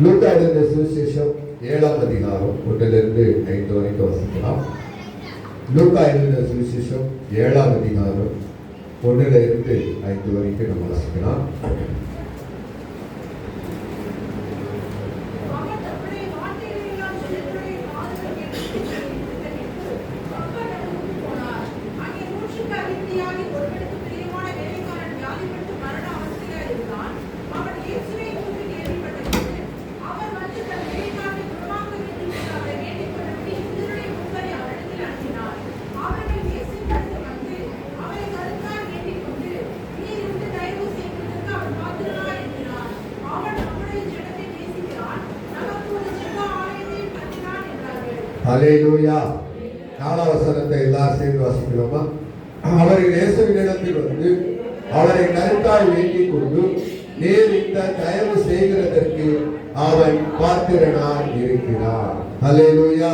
லூக்கா எழுதின சுவிசேஷம் 7ஆம் அதிகாரம் 1 to 5 வரைக்கும் வாசிக்கலாம். லூக்கா எழுதின சுவிசேஷம் 7ஆம் அதிகாரம் 1 to 5 வரைக்கும் நம்ம வாசிக்கலாம். ஹல்லேலூயா. 4ஆம் வசனத்தை எல்லாரும் சேர்ந்து வாசிக்கிறோமா? அவர்கள் இயேசுவினிடத்தில் வந்து அவரை கருத்தாய் வேண்டிக் கொண்டு, நீர் இந்த தயவு செய்கிறதற்கு அவன் பாத்திரனாய் இருக்கிறார். ஹல்லேலூயா.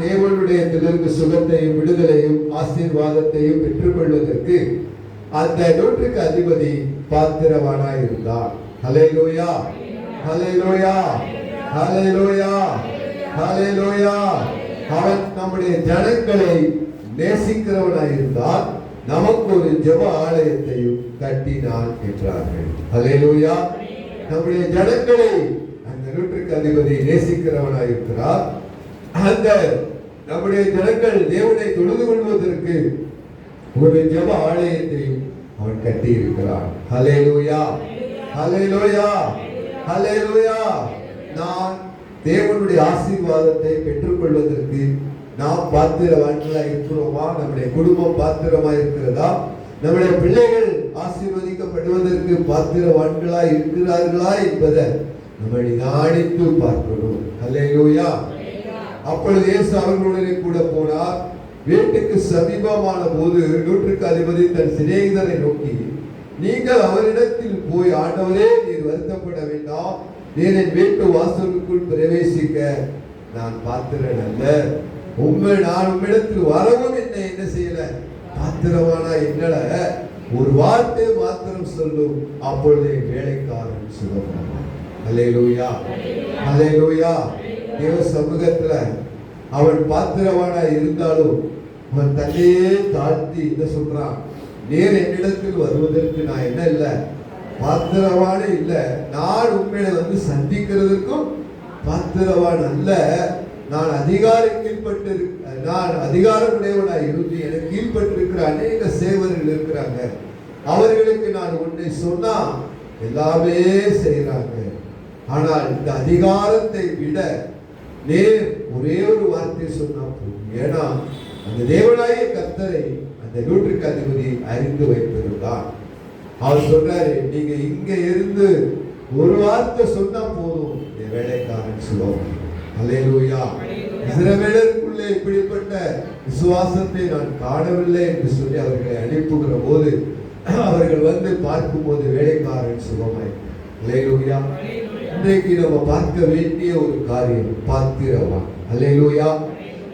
தேவனுடைய திடருக்கு சுகத்தையும் விடுதலையும் ஆசீர்வாதத்தையும் பெற்றுக்கொள்வதற்கு அந்த 100க்கு அதிபதி பாத்திரவானாய் இருந்தார். ஹல்லேலூயா, ஹல்லேலூயா, ஹல்லேலூயா, ஹல்லேலூயா. அவன் நம்முடைய ஜனங்களை நேசிக்கிறவனாய் இருந்தால் நமக்கு ஒரு ஜெப ஆலயத்தையும் கட்டினான் என்றார்கள். ஹல்லேலூயா. நம்முடைய ஜனங்களை அந்த 100க்கு அதிபதி நேசிக்கிறவனாய் இருக்கிறார். அந்த நம்முடைய ஜனங்கள் தேவனை தொழுது கொள்வதற்கு ஒரு ஜெப ஆலயத்தையும் அவன் கட்டி இருக்கிறான். ஹல்லேலூயா, ஹல்லேலூயா, ஹல்லேலூயா. நான் தேவனுடைய ஆசீர்வாதத்தை பெற்றுக்கொள்வதற்கு நாம் பாத்திரவான்களா இருக்கிறோமா? நம்முடைய குடும்பம் பாத்திரமா இருக்கிறதா? நம்முடைய பிள்ளைகள் ஆசீர்வதிக்கப்படுவதற்கு பாத்திரவான்களா இருக்கிறார்களா என்பதை நம்ம நிதானித்து பார்க்கணும். ஹல்லேலூயா. அப்பொழுது இயேசு அவர்களுடனே கூட போனார். வீட்டுக்கு சமீபமான போது 100க்கு அதிபதி தன் சிநேகிதரை நோக்கி, நீங்கள் அவரிடத்தில் போய், ஆண்டவரே, நீர் வருத்தப்பட வேண்டாம், நீர் என் வீட்டு வாசலுக்குள் பிரவேசிக்க நான் பாத்திரன் அல்ல. நான் உம்மிடத்தில் வரவும் என்ன செய்யல, பாத்திரவானா என்னல, ஒரு வார்த்தை மாத்திரம் சொல்லும், அப்பொழுது வேலைக்காரன் சுகமானான். ஹல்லேலூயா, ஹல்லேலூயா. தேவ சமூகத்துல அவன் பாத்திரவானா இருந்தாலும் அவன் தன்னையே தாழ்த்தி என்ன சொல்றான், நீர் என்னிடத்தில் வருவதற்கு நான் என்ன இல்லை, பாத்திரவான இல்ல, நான் உண்மையில வந்து சந்திக்கிறதுக்கும் பாத்திரவான் அல்ல. நான் அதிகாரமுடையவனாய் இருந்து எனக்கு கீழ்பட்டிருக்கிற அநேக சேவர்கள் இருக்கிறாங்க. அவர்களுக்கு நான் ஒன்றை சொன்னா எல்லாமே செய்யறாங்க. ஆனால் இந்த அதிகாரத்தை விட நேர் ஒரே ஒரு வார்த்தை சொன்னா போதும். ஏன்னா அந்த தேவனாகிய கர்த்தரை அந்த 100க்கு அதிபதி அறிந்து வைத்திருந்தார். அவர் சொல்றாரு, நீங்க இங்க இருந்து ஒரு வார்த்தை சொன்னா போதும், என் வேலைக்காரன் சுகம். ஹல்லேலூயா. இஸ்ரவேலருக்குள்ளே இப்படிப்பட்ட விசுவாசத்தை நான் காணவில்லை என்று சொல்லி அவர்களை அனுப்புகிற போது அவர்கள் வந்து பார்க்கும் போது வேலைக்காரன் சுகமாய். ஹல்லேலூயா. இன்றைக்கு நம்ம பார்க்க வேண்டிய ஒரு காரியம் பாத்திரவான். ஹல்லேலூயா.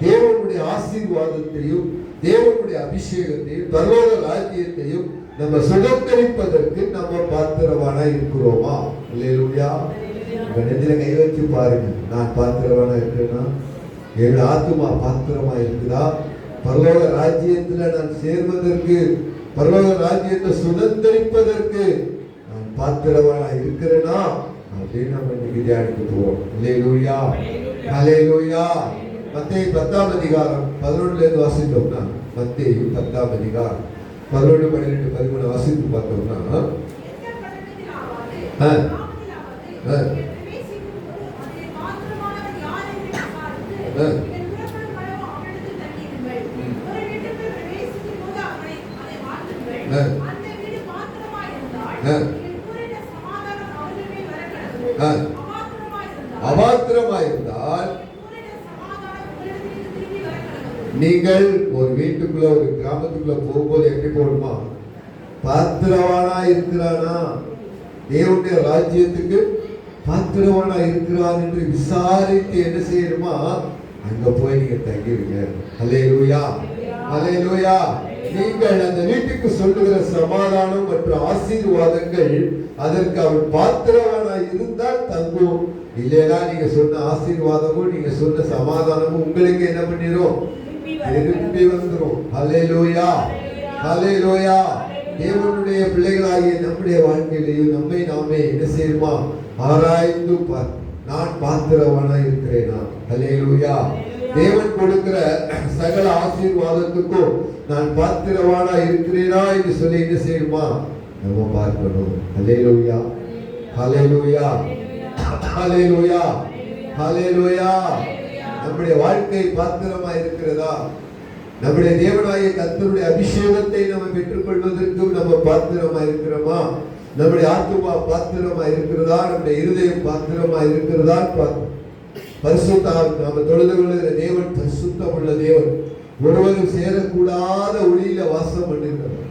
தேவனுடைய ஆசீர்வாதத்தையும் தேவனுடைய அபிஷேகத்தையும் பரலோக ராஜ்யத்தையும் நம்ம சுதந்திரிப்பதற்கு நம்ம பாத்திரவானா இருக்கிறோமா? ஹல்லேலூயா. உங்க நெஞ்சில கை வச்சு பாருங்க, நான் பாத்திரவானா இருக்கிறேன்னா, என்னோட ஆத்துமா பாத்திரமா இருக்குதா? பரலோக ராஜ்யத்துல நான் சேர்வதற்கு, பரலோக ராஜ்யத்தை சுதந்திரிப்பதற்கு நான் பாத்திரவானா இருக்கிறேனா அப்படின்னு நம்ம இன்னைக்கு தியானிக்க போறோம். ஹல்லேலூயா, ஹல்லேலூயா. மத்தேயு 10ஆம் அதிகாரம் 11 இருந்து வாசித்தோம்னா, மத்தேயு 10ஆம் அதிகாரம் 11, 12, 13 வாசித்து பார்த்தோம்னா, அபாத்திரமாயிருந்தால் நீங்கள் ஒரு வீட்டுக்குள்ள ஒரு கிராமத்துக்குள்ள போகும்போது எப்படி போகணுமா? பாத்திரவானா இருக்கிறானா, தேவனுடைய ராஜ்யத்துக்கு பாத்திரவானா இருக்கிறான் என்று விசாரித்து என்ன செய்யணுமா? அங்க போய் நீங்க தங்கிருங்க. ஹல்லேலூயா, ஹல்லேலூயா. நீங்கள் அந்த வீட்டுக்கு சொல்லுகிற சமாதானம் மற்றும் ஆசீர்வாதங்கள் அதற்கு அவன் பாத்திரவானாய் இருந்தால் தங்கும். இல்லையா நீங்க சொன்ன ஆசீர்வாதமும் நீங்க சொன்ன சமாதானமும் உங்களுக்கு என்ன பண்ணிரும்? திரும்பி வந்துரும். ஹல்லேலூயா, ஹல்லேலூயா. தேவனுடைய பிள்ளைகளாகிய நம்முடைய வாழ்க்கையிலையும் நம்மை நாமே என்ன செய்யுமா? ஆராய்ந்து பார். நான் பாத்திரவானா இருக்கிறேனா? ஹல்லேலூயா. தேவன் கொடுக்கிற சகல ஆசீர்வாதத்துக்கும் நான் பாத்திரவானா இருக்கிறேனா என்று சொல்லி என்ன செய்யுமா? நம்ம பார்க்கணும். ஹல்லேலூயா, ஹல்லேலூயா, ஹல்லேலூயா, ஹல்லேலூயா. நம்முடைய வாழ்க்கை பாத்திரமா இருக்கிறதா? நம்முடைய தேவனாகிய கர்த்தருடைய அபிஷேகத்தை நம்ம பெற்றுக்கொள்வதற்கு நம்ம பாத்திரமா இருக்கிறோமா? நம்முடைய ஆத்துமா பாத்திரமா இருக்கிறதா? நம்முடைய இருதயம் பாத்திரமா இருக்கிறதா? பரிசுத்தம் நாம தொழுது கொள்ளுகிற தேவன் பரிசுத்தம் உள்ள தேவன், ஒருவரும் சேரக்கூடாத ஒளியில வாசம் பண்ணுகிறவர்,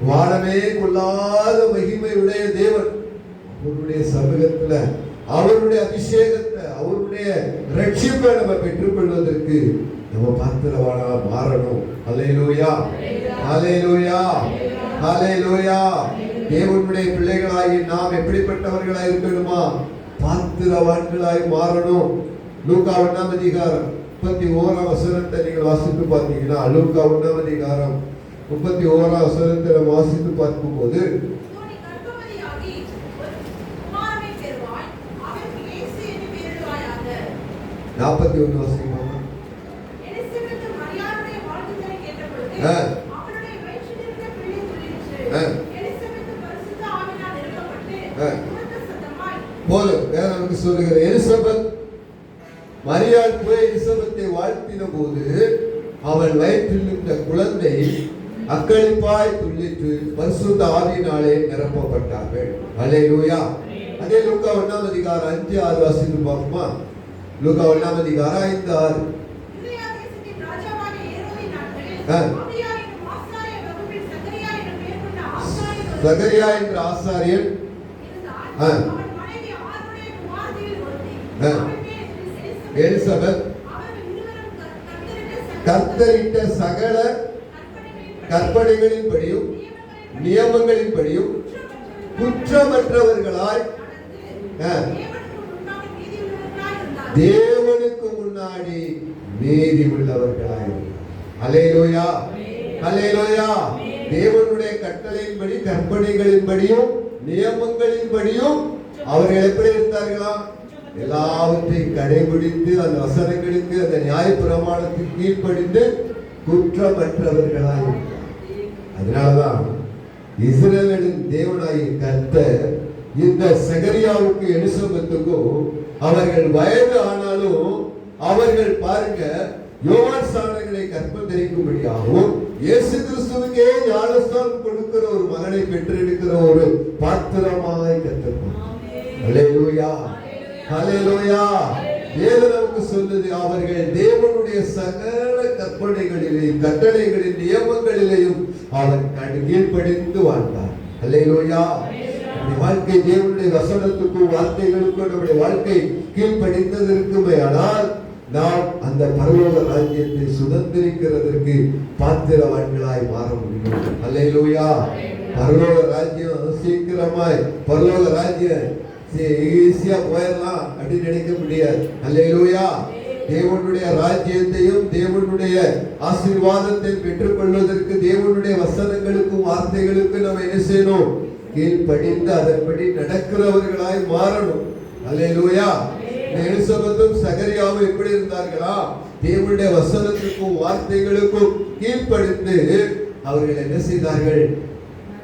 வானமே கொள்ளாத மகிமை உடைய தேவன். அவருடைய சமூகத்துல அவருடைய அபிஷேகத்தை அவருடைய ரட்சிப்பை நம்ம பெற்றுக்கொள்வதற்கு நம்ம பாத்திரவானா மாறணும். ஹல்லேலூயா, ஹல்லேலூயா, ஹல்லேலூயா. தேவனுடைய பிள்ளைகளாகி நாம் எப்படிப்பட்டவர்களாய் இருக்கணுமா? பாத்திரவான்களாய் மாறணும். லூக்கா 1ஆம் அதிகாரம் 31ஆம் வசனத்தை நீங்கள் வாசித்து பார்த்தீங்கன்னா, லூக்கா 1ஆம் அதிகாரம் 31ஆம் வசனத்தை நம்ம வாசித்து பார்க்கும்போது, 41 வாசிக்கலாமா? போதும். வேற நமக்கு சொல்லுகிற எலிசபெத் மரியாள் போய் எலிசபெத்தை வாழ்த்தின போது அவள் வயிற்றில் இருந்த குழந்தை அக்களிப்பாய் துள்ளிற்று, பரிசுத்த ஆவியினாலே நிரப்பப்பட்டார்கள். ஹல்லேலூயா. அதே லூக்கா 1ஆம் அதிகாரம் 5-6 வாசித்து பார்ப்போமா? லூக்கா 1ஆம் அதிகாரம் 5-6. சகரியா என்ற ஆசாரியன் எலிசபெத் கர்த்தரிட்ட சகல கற்பனைகளின்படியும் நியமங்களின்படியும் குற்றமற்றவர்களாய் தேவனுக்கு முன்னாடி நீதி உள்ளவர்களாய். ஹல்லேலூயா, ஹல்லேலூயா. தேவனுடைய கட்டளையின்படி கற்பனைகளின்படியும் நியமங்களின்படியும் அவர்கள் எப்படி இருந்தார்களா? எல்லாவற்றையும் கடைபிடித்து அந்த வசனங்களுக்கு அந்த நியாய பிரமாணத்துக்கு கீழ்ப்படிந்து குற்றமற்றவர்களாய். அதனாலதான் இஸ்ரவேலின் தேவனாகிய கர்த்தர் இந்த சகரியாவுக்கு எலிசபெத்துக்கும் அவர்கள் வயது ஆனாலும் அவர்கள் பாருங்க யோவான் ஸ்நானனை கற்பம் தரிக்கும்படியாகவும் இயேசு கிறிஸ்துவுக்கே ஞானஸ்நானம் கொடுக்கிற ஒரு மகனை பெற்றெடுக்கிற ஒரு பாத்திரமாய் கர்த்தர். ஹல்லேலூயா, ஹல்லேலூயா. வேதம் நமக்கு சொல்லுது, அவர்கள் தேவனுடைய சகல கற்பனைகளிலேயும் கட்டளைகளின் நியமங்களிலேயும் அவர் கீழ்ப்படிந்து வாழ்ந்தார். ஹல்லேலூயா. நம்முடைய வாழ்க்கை தேவனுடைய வசனத்துக்கும் வார்த்தைகளுக்கும் நம்முடைய வாழ்க்கை கீழ்ப்படிந்ததற்குமே ஆனால் நாம் அந்த பரலோக ராஜ்யத்தை சுதந்திரிக்கிறதற்கு பாத்திரவான்களாய் மாற முடியும். ஹல்லேலூயா. பரலோக ராஜ்யம் சீக்கிரமாய் பரலோக ராஜ்யம் ஈஸியா போயிடலாம் அப்படின்னு நினைக்க முடியாது. ஹல்லேலூயா. தேவனுடைய ராஜ்யத்தையும் தேவனுடைய ஆசீர்வாதத்தை பெற்றுக் கொள்வதற்கு தேவனுடைய வசனங்களுக்கும் வார்த்தைகளுக்கும் நம்ம என்ன செய்யணும்? கீழ்ப்படிந்து அதன்படி நடக்கிறவர்களாய் மாறணும். ஹல்லேலூயா. எலிசபெத்தும் சகரியாவும் எப்படி இருந்தார்களா? தேவனுடைய வசனத்துக்கும் வார்த்தைகளுக்கும் கீழ்ப்படிந்து அவர்கள் என்ன செய்தார்கள்?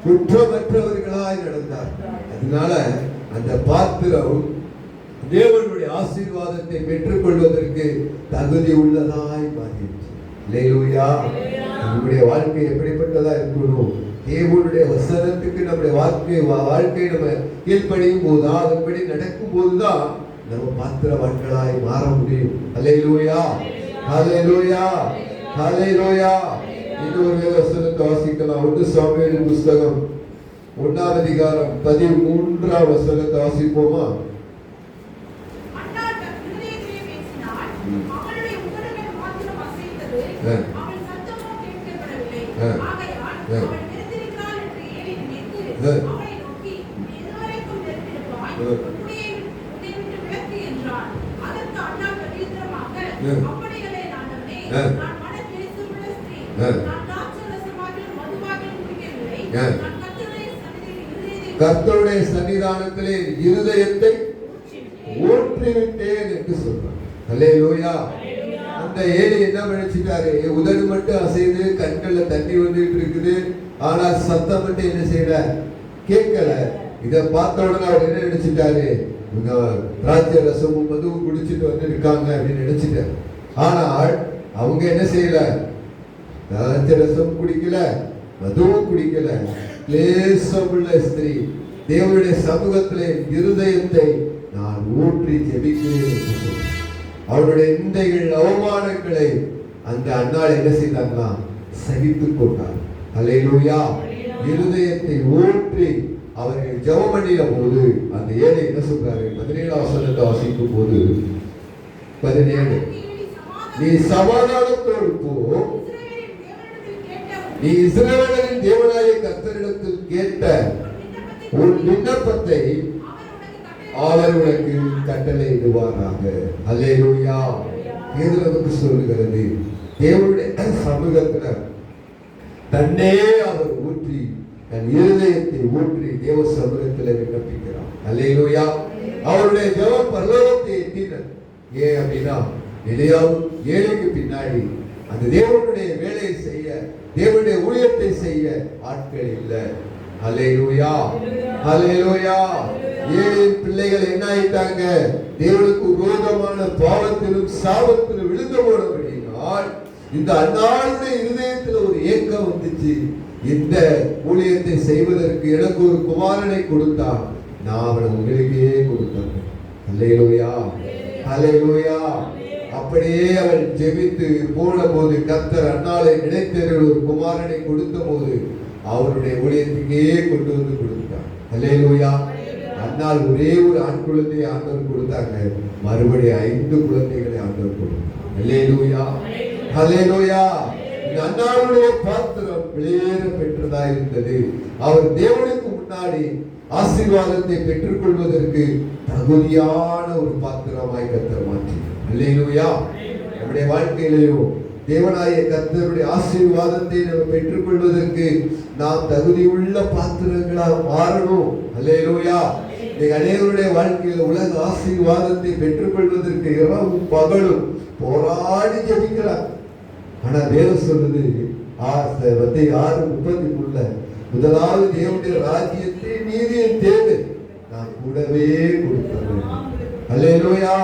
குற்றமற்றவர்களாய் நடந்தார்கள். அதனால அந்த பாத்திரம் தேவனுடைய ஆசீர்வாதத்தை பெற்றுக் கொள்வதற்கு தகுதி உள்ளதாய் மாறிடுச்சு. ஹல்லேலூயா. நம்முடைய வாழ்க்கை எப்படிப்பட்டதா இருக்கணும்? தேவனுடைய வசனத்துக்கு நம்முடைய வாழ்க்கை நம்ம கீழ்ப்படியும் போதுதான், அதன்படி நடக்கும் போதுதான் நம்ம பாத்திரவான்களாய் மாற முடியும். ஹல்லேலூயா, ஹல்லேலூயா, ஹல்லேலூயா. இன்னொரு வசனத்தை வாசிக்கலாம். 1 சாமுவேல் புஸ்தகம் 1ஆம் அதிகாரம் 13ஆம் வசனத்தை வாசிப்போமா? அப்படிகளே ஆண்டவரே, நான் மனப்பேசுமுள்ள ஸ்திரீ, நான் திராட்சைரசமாகிலும் மதுவாகிலும் குடிக்கவில்லை. நான் கர்த்தருடைய சன்னிதானத்திலே இருதயத்தை ஊற்றிவிட்டேன் என்று சொல்றார். அல்லேலூயா. அந்த ஏலி என்ன நினைச்சிட்டாரு? உதடு மட்டும் அசைது, கண்கள்ல தண்ணி வந்துட்டு இருக்குது, ஆனா சத்தம் மட்டும் என்ன செய்யல, கேட்கல. இத பார்த்த உடனே அவர் என்ன நினைச்சிட்டாரு? இவங்க திராட்சை ரசமும் மதுவும் குடிச்சிட்டு வந்து இருக்காங்க அப்படின்னு நினைச்சிட்டாரு. ஆனால் அவங்க என்ன செய்யல, திராட்சை ரசம் குடிக்கல, மதுவும் குடிக்கல. கிளேசமுள்ள ஸ்திரீ, தேவனுடைய சமூகத்திலே இருதயத்தை நான் ஊற்றி ஜெபிக்கிறேன் என்று சொன்னார். அவருடைய நிந்தைகள், அவமானங்களை அந்த அன்னாள் என்ன செய்தாங்களா? சகித்துக் கொண்டார். அல்லேலூயா. இருதயத்தை ஊற்றி அவர்கள் ஜெபம் பண்ணின போது அந்த ஏழை என்ன சொல்றாரு? 17 வசனத்தை வாசிக்கும் போது 17, நீ சமாதானத்தோடு போ, நீ இஸ்ரவேலின் தேவனாகிய கர்த்தரிடத்தில் கேட்ட உன் விண்ணப்பத்தை அவர் உனக்கு கட்டளையிடுவாராக. அல்லேலூயா. இது நமக்கு சொல்லுகிறது, தேவனுடைய சமூகத்துல தன்னே அவர் ஊற்றி, தன் இருதயத்தை ஊற்றி தேவ சமூகத்தில் விண்ணப்பிக்கிறார். அல்லேலூயா. அவருடைய ஜெபம் பரலோகத்தை எட்டினார். ஏன் அப்படின்னா, எலியாவும் ஏழைக்கு பின்னாடி அந்த தேவனுடைய வேலையை செய்ய, தேவனுடைய ஊழியத்தை செய்ய ஆட்கள் இல்லை. அல்லேலூயா. அல்லேலூயா. ஏழின் பிள்ளைகள் என்ன ஆயிட்டாங்க? தேவனுக்கு விரோதமான பாவத்திலும் சாபத்திலும் விழுந்து போனபடியால் இந்த அன்னாளுடைய இருதயத்தில் ஒரு ஏக்கம் வந்துச்சு. இந்த ஊழியத்தை செய்வதற்கு எனக்கு ஒரு குமாரனை கொடுத்தான், நான் அவனை உங்களுக்கே கொடுத்தேன். அல்லேலூயா. அல்லேலூயா. அப்படியே அவள் ஜெபித்து போன போது கர்த்தர் அன்னாளை நினைத்தவர்கள் ஒரு குமாரனை கொடுத்த போது அவருடைய ஊழியத்துக்கே கொண்டு வந்து கொடுத்தார். அல்லேலூயா. அன்னால் ஒரே ஒரு ஆண் குழந்தையை ஆண்டவர் கொடுத்தாங்க, மறுபடியும் 5 குழந்தைகளை ஆண்டவர் கொடுத்தார். அல்லேலூயா. அல்லேலூயா. இந்த அன்னாளுடைய பாத்திரம் வெளியேற பெற்றதா இருந்தது. அவர் தேவனுக்கு முன்னாடி ஆசீர்வாதத்தை பெற்றுக் கொள்வதற்கு தகுதியான ஒரு பாத்திரமாய் கர்த்தர் மாற்றினார். அல்லேலூயா. நம்முடைய வாழ்க்கையிலேயும் தேவனாகிய கர்த்தருடைய ஆசீர்வாதத்தை நம்ம பெற்றுக் கொள்வதற்கு நாம் தகுதியுள்ள பாத்திரங்களாக மாறணும். அல்லேலூயா. அநேகருடைய வாழ்க்கையில் உலக ஆசீர்வாதத்தை பெற்றுக் கொள்வதற்கு இரவும் பகலும் போராடி ஜெபிக்கிறார். ஆனா வேதம் சொல்லுது 6:33, முதலாவது தேவனுடைய ராஜ்யத்தை நீதியின் தேவை நான் கூடவே கொடுத்தேன். அல்லேலூயா.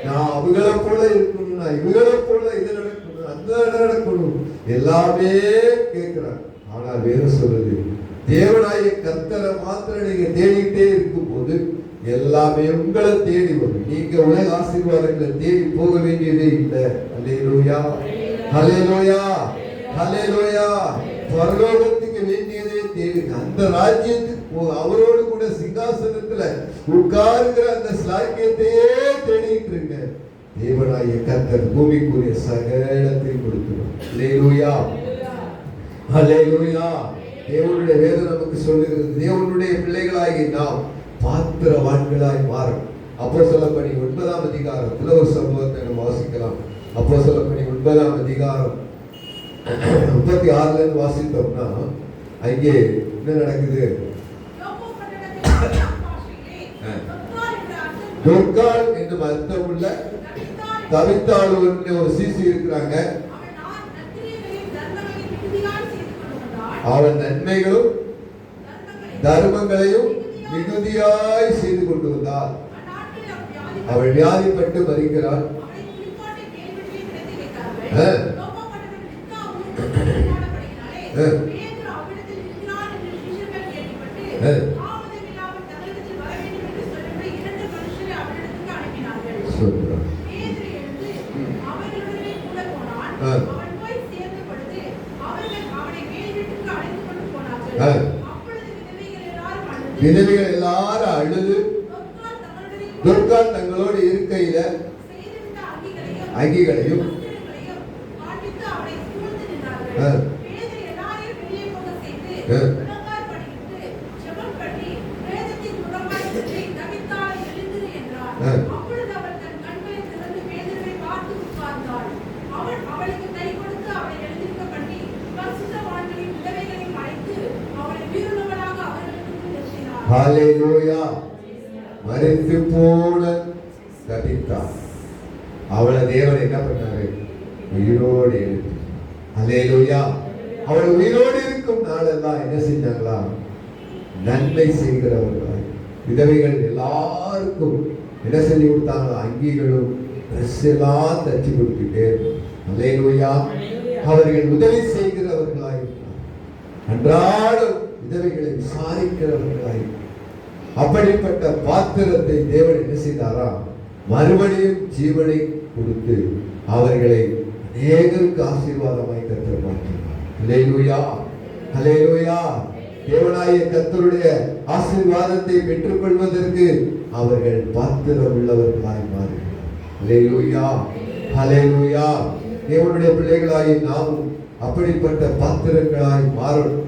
நான் அவங்களை போல இருக்கணும், நான் இவங்களை போல இது நடக்கணும், அந்த நடக்கணும், எல்லாமே கேட்கிறாங்க. ஆனால் வேதம் சொல்லுது, தேவனாகிய கர்த்தரை மாத்திரம் நீங்க தேடிக்கிட்டே இருக்கும் போது எல்லாமே உங்களை தேடி வரும். நீங்க உலக ஆசீர்வாதங்களை தேடி போக வேண்டியதே இல்லை. அல்லேலூயா. அல்லேலூயா. அல்லேலூயா. பரலோகத்துக்கு வேண்டியதே தேடி அந்த ராஜ்யத்துக்கு அவரோடு கூட சிங்காசனத்துல உட்காருங்கிற அந்த சாக்கியத்தையே தேடிட்டு இருங்க. தேவனாகிய கர்த்தர் பூமிக்குரிய சகலத்தை கொடுக்கிறோம். அல்லேலூயா. அல்லேலூயா. தேவனுடைய வேதம் நமக்கு சொல்லுகிறது, தேவனுடைய பிள்ளைகளாகி நாம் பாத்திரவான்களாய் மாறும். அப்போஸ்தலப்பணி 9ஆம் அதிகாரத்துல ஒரு சம்பவத்தை நம்ம வாசிக்கலாம். அப்போஸ்தலப்பணி 9ஆம் அதிகாரம் 36ல இருந்து வாசித்தோம்னா அங்கே என்ன நடக்குது? தொர்காள் என்று அர்த்தமுள்ள தவித்தாள் ஒரு சீசி இருக்கிறாங்க. அவள் நன்மைகளும் தர்மங்களையும் மிகுதியாய் செய்து கொண்டு வந்தாள். அவள் வியாதிப்பட்டு மரிக்கிறாள். விதவைகள் எல்லாரும் அழுது துர்காள் தங்களோடு இருக்கையில அங்கிகளையும் ஹல்லேலூயா. மரித்து போன தபித்தா அவளை தேவன் என்ன பண்ணாரு? உயிரோடு எழுப்பி. ஹல்லேலூயா. அவள் உயிரோடு இருக்கும் நாளெல்லாம் என்ன செஞ்சாங்களா? நன்மை செய்கிறவர்களாய் விதவைகள் எல்லாருக்கும் என்ன சொல்லி கொடுத்தாங்க? அங்கிகளும் ட்ரெஸ் எல்லாம் தச்சு கொடுத்துட்டே. ஹல்லேலூயா. அவர்கள் உதவி செய்கிறவர்களாய் அன்றாடம் விதவைகளை விசாரிக்கிறவர்களாய் அப்படிப்பட்ட பாத்திரத்தை தேவன் என்ன செய்தாரா? மறுபடியும் ஜீவனை கொடுத்து அவர்களை அநேகருக்கு ஆசீர்வாதமாய் கர்த்தர் மாற்றினார். ஹல்லேலூயா. ஹல்லேலூயா. தேவனாகிய கர்த்தருடைய ஆசீர்வாதத்தை பெற்றுக் கொள்வதற்கு அவர்கள் பாத்திரம் உள்ளவர்களாய் மாறினார். ஹல்லேலூயா. ஹல்லேலூயா. தேவனுடைய பிள்ளைகளாகி நாமும் அப்படிப்பட்ட பாத்திரங்களாய் மாறணும்.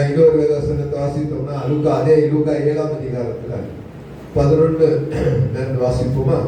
இன்னொரு வேதவசனத்தை வாசித்தோம்னா லூக்கா 7ஆம் அதிகாரத்துல 11 வாசிப்போமா?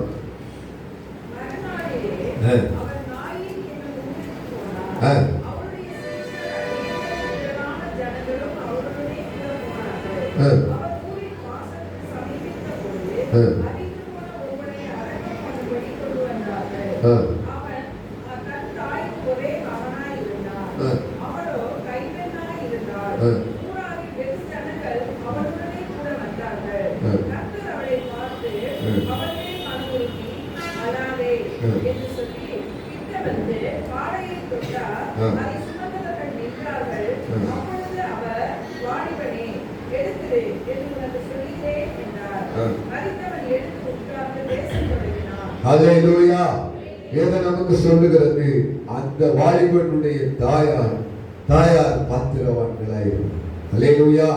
ஹல்லேலூயா. வேத நமக்கு சொல்லுகிறது அந்த வாலிபனுடைய தாயார் பாத்திரவான்களாயிருக்கும். ஹல்லேலூயா.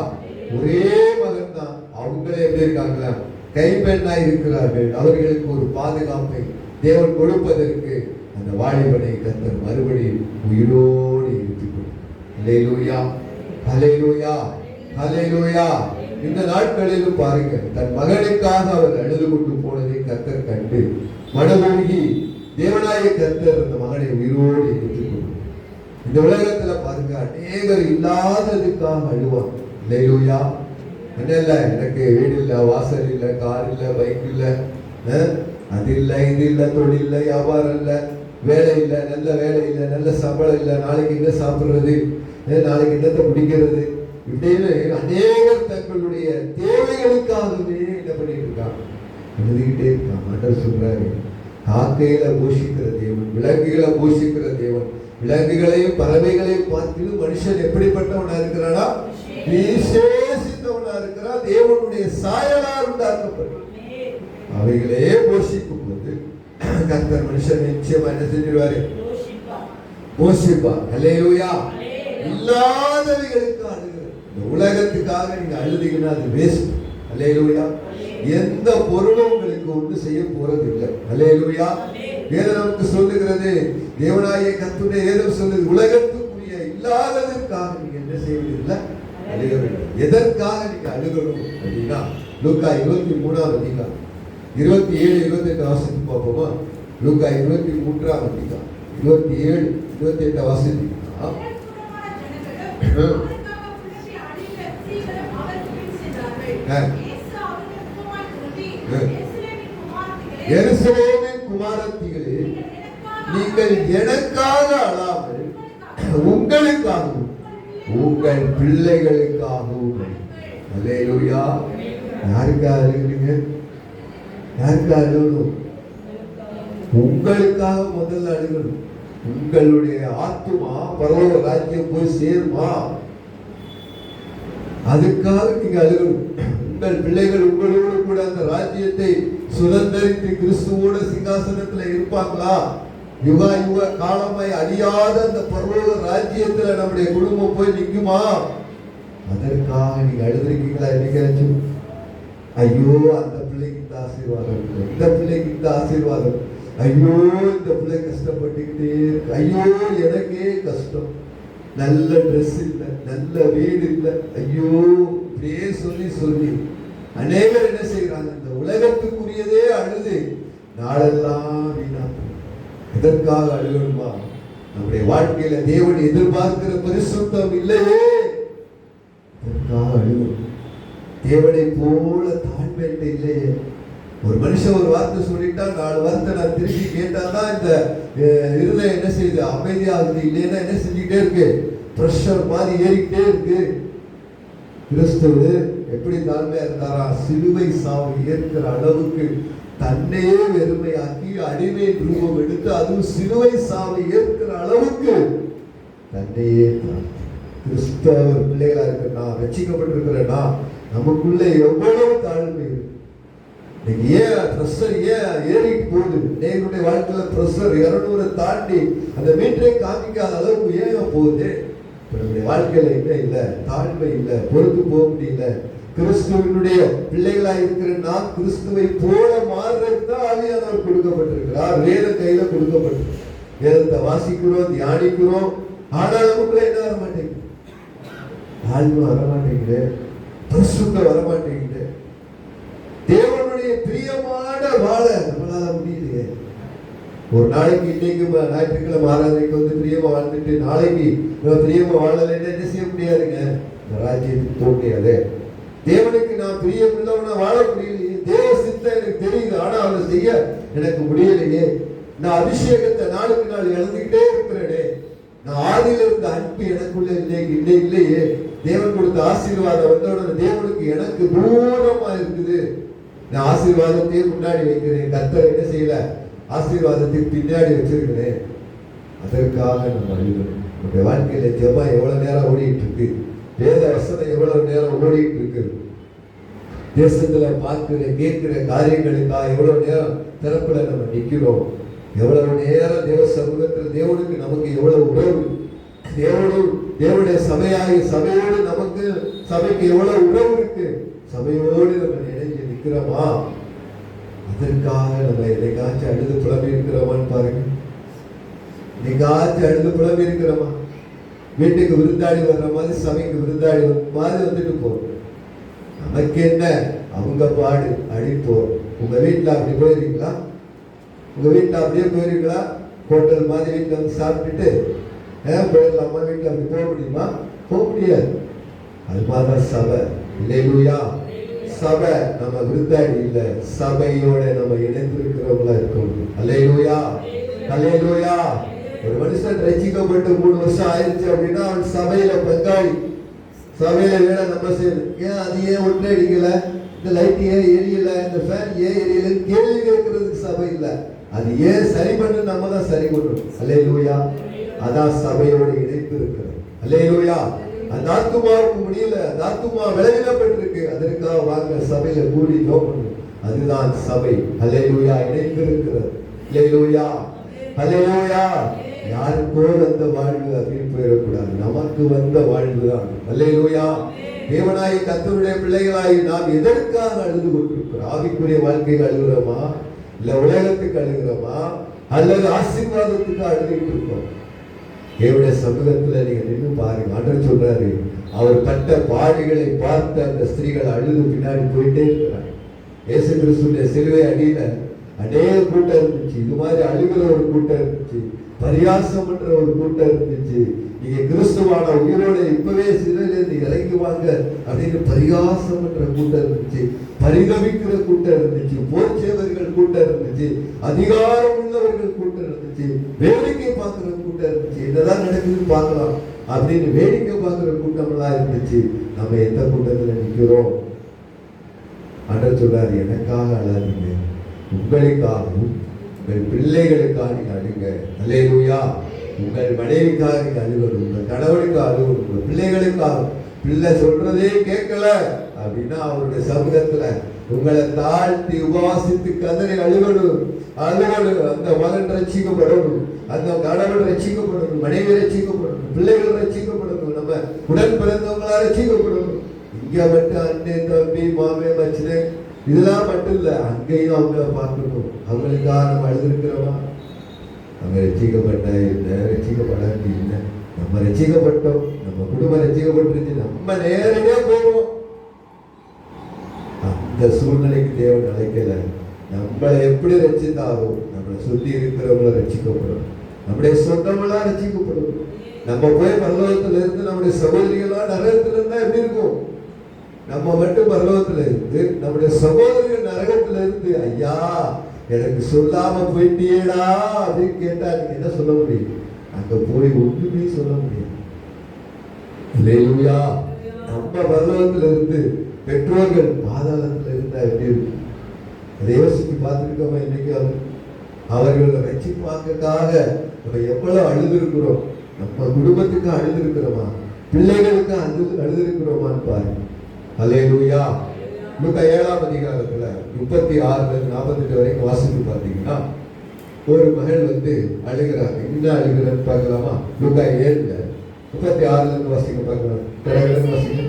ஒரே மகன் தான். அவங்களே எப்படி இருக்காங்களா? கைப்பெண்ணாய் இருக்கிறார்கள். அவர்களுக்கு ஒரு பாதுகாப்பை தேவன் கொடுப்பதற்கு அந்த வாலிபனை கர்த்தர் மறுபடியும் உயிரோடு இருப்பிக்கும். ஹல்லேலூயா. ஹல்லேலூயா. ஹல்லேலூயா. இந்த நாட்களிலும் பாருங்க, தன் மகனுக்காக அவர் அழுது கொண்டு போனதை கர்த்தர் கண்டு மனமுருகி தேவனாய கர்த்தர் அந்த மகனை உயிரோடு எடுத்துக்கொண்டு இந்த உலகத்துல பாருங்க அநேகர் இல்லாததுக்காக அழுவாங்க. ஹல்லேலூயா. என்ன எனக்கு வீடு இல்ல, வாசல் இல்ல, கார் இல்ல, பைக் இல்ல, அது இல்ல, இது இல்ல, தொழில் இல்ல, வியாபாரம் இல்ல, வேலை இல்ல, நல்ல வேலை இல்ல, நல்ல சம்பளம் இல்ல, நாளைக்கு என்ன சாப்பிடுறது, நாளைக்கு என்னத்தை குடிக்கிறது, இப்படின்னு அநேகர் தங்களுடைய தேவைகளுக்காகவே என்ன பண்ணிட்டு இருக்காங்க? எழுதிக்கிட்டே இருக்காங்க. ஆண்டவர் சொல்றாரு, காக்கையில போஷிக்கிற தேவன், விலங்குகளை போஷிக்கிற தேவன், விலங்குகளையும் பறவைகளையும் பார்த்து மனுஷன் எப்படிப்பட்டவனா இருக்கிறானா? விசேஷித்தவனா இருக்கிறா. தேவனுடைய சாயலால் உண்டாக்கப்பட்ட அவைகளே போஷிக்கும் போது கர்த்தர் மனுஷன் நிச்சயமா என்ன செஞ்சிருவாரு? போஷிப்பார். ஹல்லேலூயா. இல்லாதவைகளுக்கு அழுகிறது. இந்த உலகத்துக்காக நீங்க அழுதீங்கன்னா அது வேஸ்ட். ஹல்லேலூயா. எந்த பொருளும் உங்களுக்கு ஒன்று செய்ய போறது இல்லை. ஹல்லேலூயா. வேதம் நமக்கு சொல்லுகிறது, தேவனாகிய கர்த்தருடைய வேதம் சொல்லுது, உலகத்துக்குரிய இல்லாததற்காக நீங்க என்ன செய்வதில்லை? அழுக வேண்டும். எதற்காக நீங்க அழுகணும் அப்படின்னா லூக்கா 23ஆம் அதிகாரம் 27, 28 வாசித்து பார்ப்போமா? லூக்கா 23ஆம் அதிகாரம் 27, 28 வாசித்தீங்கன்னா எருசலேமின் குமாரத்திகளே, நீங்கள் எனக்காக அழாமல் உங்களுக்காகவும் உங்கள் பிள்ளைகளுக்காகவும். ஹல்லேலூயா. யாருக்காக அழுகிறீங்க? யாருக்காக அழுகணும்? உங்களுக்காக முதல்ல அழுகணும். உங்களுடைய ஆத்துமா பரலோக ராஜ்யம் போய் சேருமா? அதுக்காக நீங்க அழுகணும். உங்கள் பிள்ளைகள் உங்களோடு கூட அந்த ராஜ்யத்தை சுதந்திரித்து கிறிஸ்துவோட சிங்காசனத்துல இருப்பாங்களா? யுகா யுக காலமாய் அழியாத அந்த பரலோக ராஜ்யத்துல நம்முடைய குடும்பம் போய் நிற்குமா? அதற்காக நீங்க அழுதுருக்கீங்களா? என்னைக்காச்சும் ஐயோ அந்த பிள்ளைக்கு இந்த ஆசீர்வாதம் இல்லை, இந்த பிள்ளைக்கு இந்த ஆசீர்வாதம், ஐயோ இந்த பிள்ளை கஷ்டப்பட்டுக்கிட்டே இருக்கு, ஐயோ எனக்கே கஷ்டம், நல்ல ட்ரெஸ் இல்லை, நல்ல வீடு இல்லை, ஐயோ இப்படியே சொல்லி சொல்லி அநேகர் என்ன செய்யறாங்க? இந்த உலகத்துக்குரியதே அழுது நாளெல்லாம் வீணா. எதற்காக அழுகணுமா? நம்முடைய வாழ்க்கையில தேவன் எதிர்பார்க்கிற பரிசுத்தம் இல்லையே, இதற்காக அழுகணும். தேவனை போல தாழ்மை இல்லையே. ஒரு மனுஷன் ஒரு வார்த்தை சொல்லிட்டா 4 வார்த்தை நான் திருப்பி கேட்டாதான் இந்த இருதயம் என்ன செய்யுது, அமைதியாகுது. இல்லைன்னா என்ன செஞ்சுக்கிட்டே இருக்கு, பிரஷர் மாதிரி ஏறிக்கிட்டே இருக்கு. கிறிஸ்துவ எப்படி தாழ்மையா இருந்தாரா, சிலுவை சாவு ஏற்கிற அளவுக்கு தன்னையே வெறுமையாக்கி அடிமை ரூபம் எடுத்து அதுவும் சிலுவை சாவை ஏற்கிற அளவுக்கு தன்னையே கிறிஸ்தவ பிள்ளைகளா இருக்கிறனா, ரட்சிக்கப்பட்டிருக்கிறனா, நமக்குள்ள எவ்வளவு தாழ்மை இருக்கு. ஏன் பிரஷர் ஏன் ஏறிட்டு போகுது, என்னுடைய வாழ்க்கையில பிரஷர் 200 தாண்டி அந்த மீட்டரை காமிக்காத அளவுக்கு ஏன் போகுது. நம்முடைய வாழ்க்கையில என்ன இல்லை, தாழ்மை இல்லை, பொறுத்து போக முடியல. கிறிஸ்துவனுடைய பிள்ளைகளா இருக்கிற நாம் கிறிஸ்துவை போல மாறுறதுக்கு தான் ஆவியானவர் கொடுக்கப்பட்டிருக்கிறார். வேதம் கையில கொடுக்கப்பட்டிருக்கு. வேதத்தை வாசிக்கிறோம், தியானிக்கிறோம். ஆனால் நமக்குள்ள என்ன வர மாட்டேங்குது, தாழ்மை வரமாட்டேங்குது, பரிசுத்தம் வரமாட்டேங்குது. தேவனுடைய பிரியமான வாழ நம்மளால முடியலையே. ஒரு நாளைக்கு இன்னைக்கு ஞாயிற்றுக்கிழமை ஆராதனைக்கு வந்து பிரியமா வாழ்ந்துட்டு நாளைக்கு பிரியமா வாழலைன்னா என்ன செய்ய முடியாதுங்க, இந்த ராஜ்யத்துக்கு போக முடியாது. தேவனுக்கு நான் பிரியம் உள்ளவனா வாழ முடியலையே. தேவ சித்தம் எனக்கு தெரியுது, ஆனா அதை செய்ய எனக்கு முடியலையே. நான் அபிஷேகத்தை நாளுக்கு நாள் இழந்துகிட்டே இருக்கிறேனே. நான் ஆதியில இருந்த அன்பு எனக்குள்ள இல்லையே. தேவன் கொடுத்த ஆசீர்வாதம் வந்தோட தேவனுக்கு எனக்கு தூரமா இருக்குது. நான் ஆசீர்வாதத்தையே முன்னாடி வைக்கிறேன், கர்த்தர் என்ன செய்யல, ஆசீர்வாதத்துக்கு பின்னாடி வச்சிருக்கிறேன். அதற்காக நம்ம அழிக்கணும். நம்முடைய வாழ்க்கையில ஜெபம் எவ்வளவு நேரம் ஓடிட்டு இருக்கு, வேத வசனம் எவ்வளவு நேரம் ஓடிட்டு இருக்கு, தேசத்துல பார்க்கிற கேட்கிற காரியங்களுக்காக எவ்வளவு நேரம் திறப்புல நம்ம நிக்கிறோம், எவ்வளவு நேரம் தேவ சமூகத்தில் தேவனுக்கு நமக்கு எவ்வளவு உறவு, தேவனுடைய சபையோடு நமக்கு சபைக்கு எவ்வளவு உறவு இருக்கு, சபையோடு நம்ம இணைஞ்சு நிக்கிறோமா? அதற்காக நம்ம என்னைக்காச்சும் அழுது புலம்பி இருக்கிறோமான்னு பாருங்க. என்னைக்காச்சும் அழுது புலம்பி இருக்கிறோமா? வீட்டுக்கு விருந்தாடி வர்ற மாதிரி சபைக்கு விருந்தாடி மாதிரி வந்துட்டு போறோம். நமக்கு என்ன, அவங்க பாடு அடிப்போம். உங்க வீட்டுல அப்படி போயிருக்கீங்களா? உங்க வீட்டுல அப்படியே போயிருக்கீங்களா? ஹோட்டல் மாதிரி வீட்டுல வந்து சாப்பிட்டுட்டு போயிடலாமா? வீட்டுல அப்படி போக முடியுமா? போக முடியாது. அது மாதிரிதான் சபை. இல்லையா? சபை நம்ம விருந்தாடி இல்ல, சபையோட நம்ம இணைந்திருக்கிறவங்களா இருக்கணும். அல்லேலூயா, அல்லேலூயா. ஒரு மனுஷன் ரட்சிக்கப்பட்டு 3 வருஷம் ஆயிடுச்சு அப்படின்னா அவன் சபையில பங்காளி. சபையில வேலை நம்ம செய்யணும். ஏன் அது ஏன் ஒற்றை அடிக்கல, இந்த லைட் ஏன் எரியல, இந்த ஃபேன் ஏன் எரியல கேள்வி கேட்கறதுக்கு சபை இல்லை. அது ஏன் சரி பண்ணு, நம்ம தான் சரி பண்ணணும். அல்லேலூயா. அதான் சபையோட இணைப்பு இருக்கிறது. அல்லேலூயா. அந்த ஆத்துமாவுக்கு முடியல, அந்த ஆத்துமா விளைவிடப்பட்டிருக்கு, அதற்காக வாங்க சபையில கூடி ஜெபம். அதுதான் சபை. அல்லேலூயா. இணைந்து இருக்கிறது. அல்லேலூயா, அல்லேலூயா. யாருக்கோ வந்த வாழ்வு அப்படின்னு போயிடக்கூடாது, நமக்கு வந்த வாழ்வு தான். அல்லேலூயா. தேவனாய் கர்த்தருடைய பிள்ளைகளாய் நாம் எதற்காக அழுது கொண்டிருக்கிறோம்? ஆவிக்குரிய வாழ்க்கையில் அழுகிறோமா, இல்ல உலகத்துக்கு அழுகிறோமா, அல்லது ஆசீர்வாதத்துக்கு அழுதுகிட்டு இருக்கோம்? தேவனுடைய சமூகத்துல நீங்க நின்று பாருங்க. ஆண்டவர் சொல்றாரு, அவர் பட்ட பாடுகளை பார்த்து அந்த ஸ்திரீகள் அழுது பின்னாடி போயிட்டே இருக்கிறாங்க. இயேசு கிறிஸ்துடைய சிலுவை அடியில அநேக கூட்டம் இருந்துச்சு. இது மாதிரி அழுகிற ஒரு கூட்டம் இருந்துச்சு, பரியாசம் பண்ற ஒரு கூட்டம் இருந்துச்சு. நீங்க கிறிஸ்துவான உயிரோட இப்பவே சிறையிலிருந்து இறங்குவாங்க அப்படின்னு பரியாசம் பண்ற கூட்டம் இருந்துச்சு, பரிதவிக்கிற கூட்டம் இருந்துச்சு, போர்ச்சேவர்கள் கூட்டம் இருந்துச்சு, அதிகாரம் உள்ளவர்கள் கூட்டம் இருந்துச்சு, வேடிக்கை பார்க்கிற கூட்டம் இருந்துச்சு. என்னதான் நடக்குதுன்னு பார்க்கலாம் அப்படின்னு வேடிக்கை பார்க்கிற கூட்டம் எல்லாம் இருந்துச்சு. நம்ம எந்த கூட்டத்துல நிக்கிறோம்? ஆண்டவர் சொல்றாரு, எனக்காக அழாதீங்க, உங்களுக்காகவும் உங்கள் பிள்ளைகளுக்காக நீங்க அழுங்க. அல்லேலூயா. உங்கள் மனைவிக்காக நீங்க அழுகணும், உங்கள் கணவனுக்கு அழுகணும், உங்கள் பிள்ளைகளுக்காக. பிள்ளை சொல்றதே கேட்கல அப்படின்னா அவருடைய சமூகத்துல உங்களை தாழ்த்தி உபவாசித்து கதறி அழுகணும். அந்த மகன் ரட்சிக்கப்படணும், அந்த கணவன் ரட்சிக்கப்படணும், மனைவி ரட்சிக்கப்படணும், பிள்ளைகள் ரட்சிக்கப்படணும், நம்ம உடன் பிறந்தவங்களா ரட்சிக்கப்படணும். இங்க மட்டும் அண்ணன் தம்பி மாமே மச்சினே இதெல்லாம் மட்டும் இல்ல, அங்கேயும் அவங்க பார்க்கணும். அவங்களுக்காக நம்ம அழுதுருக்கிறோமா? அவங்க ரட்சிக்கப்பட்ட என்ன, ரட்சிக்கப்படாட்டி என்ன? நம்ம ரட்சிக்கப்பட்டோம், நம்ம குடும்பம் ரட்சிக்கப்பட்டுருச்சு, நம்ம நேரடியா போவோம். அந்த சூழ்நிலைக்கு தேவன் அழைக்கல. நம்மளை எப்படி ரட்சித்தாலும் நம்மளை சுத்தி இருக்கிறவங்கள ரட்சிக்கப்படும், நம்முடைய சொந்தமெல்லாம் ரட்சிக்கப்படும். நம்ம போய் பரலோகத்துல இருந்து நம்முடைய சகோதரிகளா நரகத்துல இருந்தா எப்படி இருக்கும்? நம்ம மட்டும் பரலோகத்துல இருந்து நம்முடைய சகோதரர்கள் நரகத்துல இருந்து ஐயா எனக்கு சொல்லாம போயிட்டியேடா அப்படின்னு கேட்டா நீங்க என்ன சொல்ல முடியும்? அங்க போய் ஒன்றுமே சொல்ல முடியும். அல்லேலூயா. நம்ம பரலோகத்துல இருந்து பெற்றோர்கள் பாதாளத்துல இருந்தா எப்படி இருக்கு? அதை யோசிச்சு பார்த்துருக்கோமா? இன்னைக்கு அவர்களை ரட்சிப்பாக்காக நம்ம எவ்வளவு அழுதுருக்கிறோம். நம்ம குடும்பத்துக்கு அழுதுருக்கிறோமா? பிள்ளைகளுக்கு அழுதுருக்கிறோமான்னு பாருங்க. அல்லேலூயா. லூக்கா 7ஆம் அதிகாரத்துல 36 48 வரைக்கும் வாசித்து பார்த்தீங்கன்னா ஒரு மகள் அழுகிறாங்க. என்ன அழுகிறான்னு பார்க்கலாமா? லூக்கா 7 36 வாசிக்க பார்க்கலாம். வாசிக்க.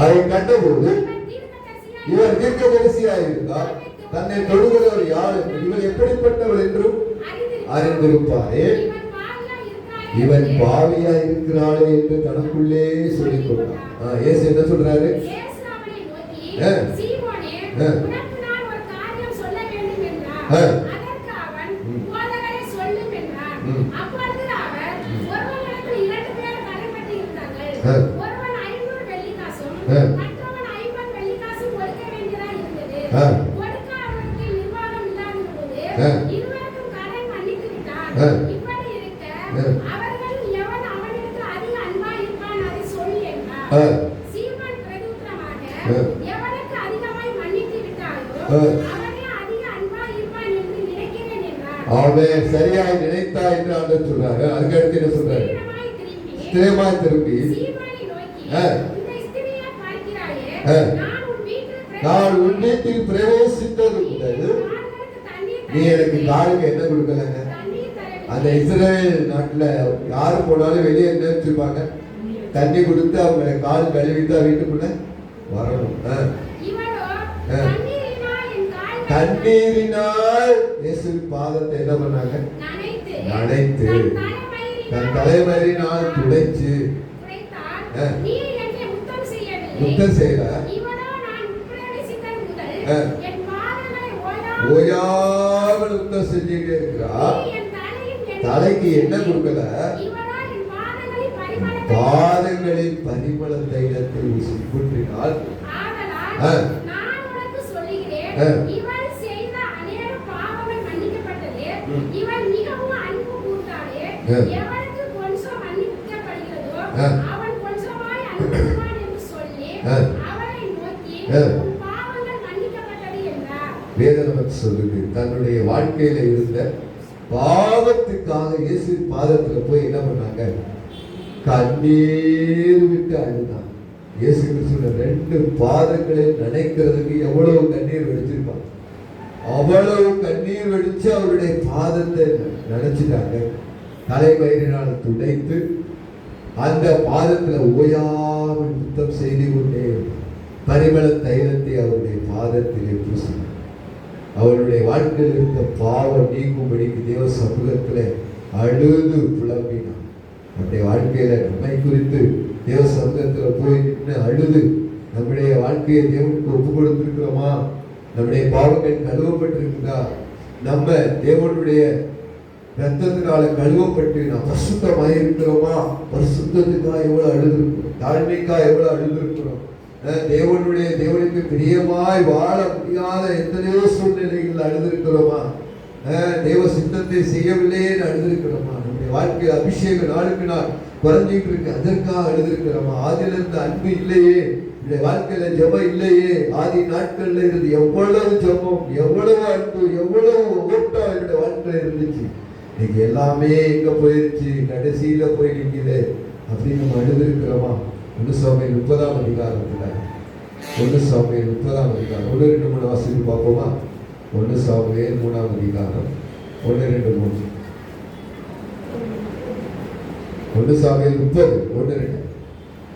அதை கண்டபோது இவர் தீர்க்கதரிசியாக இருந்தார், தன்னை தொடுகிறவர் யார் என்று இவன் எப்படிப்பட்டவள் என்றும் அறிந்திருப்பாரே, இவன் பாவியா இருக்கிறாளே என்று தனக்குள்ளே சொல்லிக் கொண்டார். இயேசு என்ன சொல்றாரு? அவன் சரியாய் நினைத்தா என்று ஆண்டவர் சொல்றாரு. அதுக்கு அடுத்து என்ன சொல்றாரு? ஸ்திரமாய் திரும்பி நான் உன் வீட்டில் பிரவேசித்தது முதல் நீ எனக்கு காலுக்கு என்ன கொடுக்கலங்க? அந்த இஸ்ரேல் நாட்டுல யாரு போனாலும் வெளியே என்ன வச்சிருப்பாங்க? தண்ணி கொடுத்து அவங்க கால் கழுவிட்டு வீட்டுக்குள்ள வரணும். தண்ணீரினால் இயேசு பாதத்தை என்ன பண்ணாங்க? நனைத்து தன் தலைமறையினால் துடைச்சு முத்தம் செய்யல. ஓயாமல் முத்தம் செஞ்சுட்டே இருக்கிறா. தலைக்கு என்ன கொடுக்கல? பாதங்களில் பரிமள தைலத்தை ஊற்றினால் வேதம் சொல்லுது. தன்னுடைய வாழ்க்கையில இருந்த பாவத்துக்காக இயேசு பாதத்துல போய் என்ன பண்ணாங்க? கண்ணீர் விட்டு அழுதாங்க. இயேசு கிறிஸ்துவோட 2 பாதங்களை நினைக்கிறதுக்கு எவ்வளவு கண்ணீர் வெடிச்சிருப்பாங்க. அவ்வளவு கண்ணீர் வெடிச்சு அவருடைய பாதத்தை நினைச்சிட்டாங்க. தலைமயிரினால் துடைத்து அந்த பாதத்துல ஓயாமல் முத்தம் செய்து கொண்டே பரிமள தைலத்தை அவருடைய பாதத்திலே பூசினார். அவருடைய வாழ்க்கையில் இருந்த பாவம் நீங்கும்படிக்கு தேவ சமூகத்துல அழுது புலம்பினார். நம்முடைய வாழ்க்கையில நம்மை குறித்து தேவ சமூகத்துல போய் நின்று அழுது நம்முடைய வாழ்க்கையை தேவனுக்கு ஒப்பு கொடுத்திருக்கிறோமா? நம்முடைய பாவங்கள் கழுவப்பட்டிருக்குதா? நம்ம தேவனுடைய ரத்தத்தினால கழுவப்பட்டு நாம் பரிசுத்தமாக இருக்கிறோமா? பரிசுத்தத்துக்காக எவ்வளவு அழுதுருக்கிறோம், தாழ்மைக்காக எவ்வளவு அழுதுருக்கிறோம். தேவனுக்கு பிரியமாய் வாழ முடியாத எத்தனையோ சூழ்நிலைகள் அழுதிருக்கிறோமா? தேவ சித்தத்தை செய்யவில்லையே அழுதிருக்கிறோமா? நம்முடைய வாழ்க்கை அபிஷேக நாளுக்கு நாள் குறைஞ்சிட்டு இருக்கு, அதற்காக அழுதிருக்கிறோமா? ஆதியில இருந்த அன்பு இல்லையே, இந்த வாழ்க்கையில ஜெபம் இல்லையே. ஆதி நாட்கள்ல இருந்து எவ்வளவு ஜெபம், எவ்வளவு அன்பு, எவ்வளவு ஓட்டம் என்னுடைய வாழ்க்கையில இருந்துச்சு. இன்னைக்கு எல்லாமே எங்க போயிருச்சு, கடைசியில போய் நிக்குது அப்படின்னு நம்ம அழுதிருக்கிறோமா? 1 சாமுவேல் 30ஆம் அதிகாரத்துல 1 சாமுவேல் 30ஆம் அதிகாரம் 1, 2, 3 வாசித்து பார்ப்போமா? 1 சாமுவேல் 3ஆம் அதிகாரம் 1, 2, 3. 1 சாமுவேல் 30 1 2.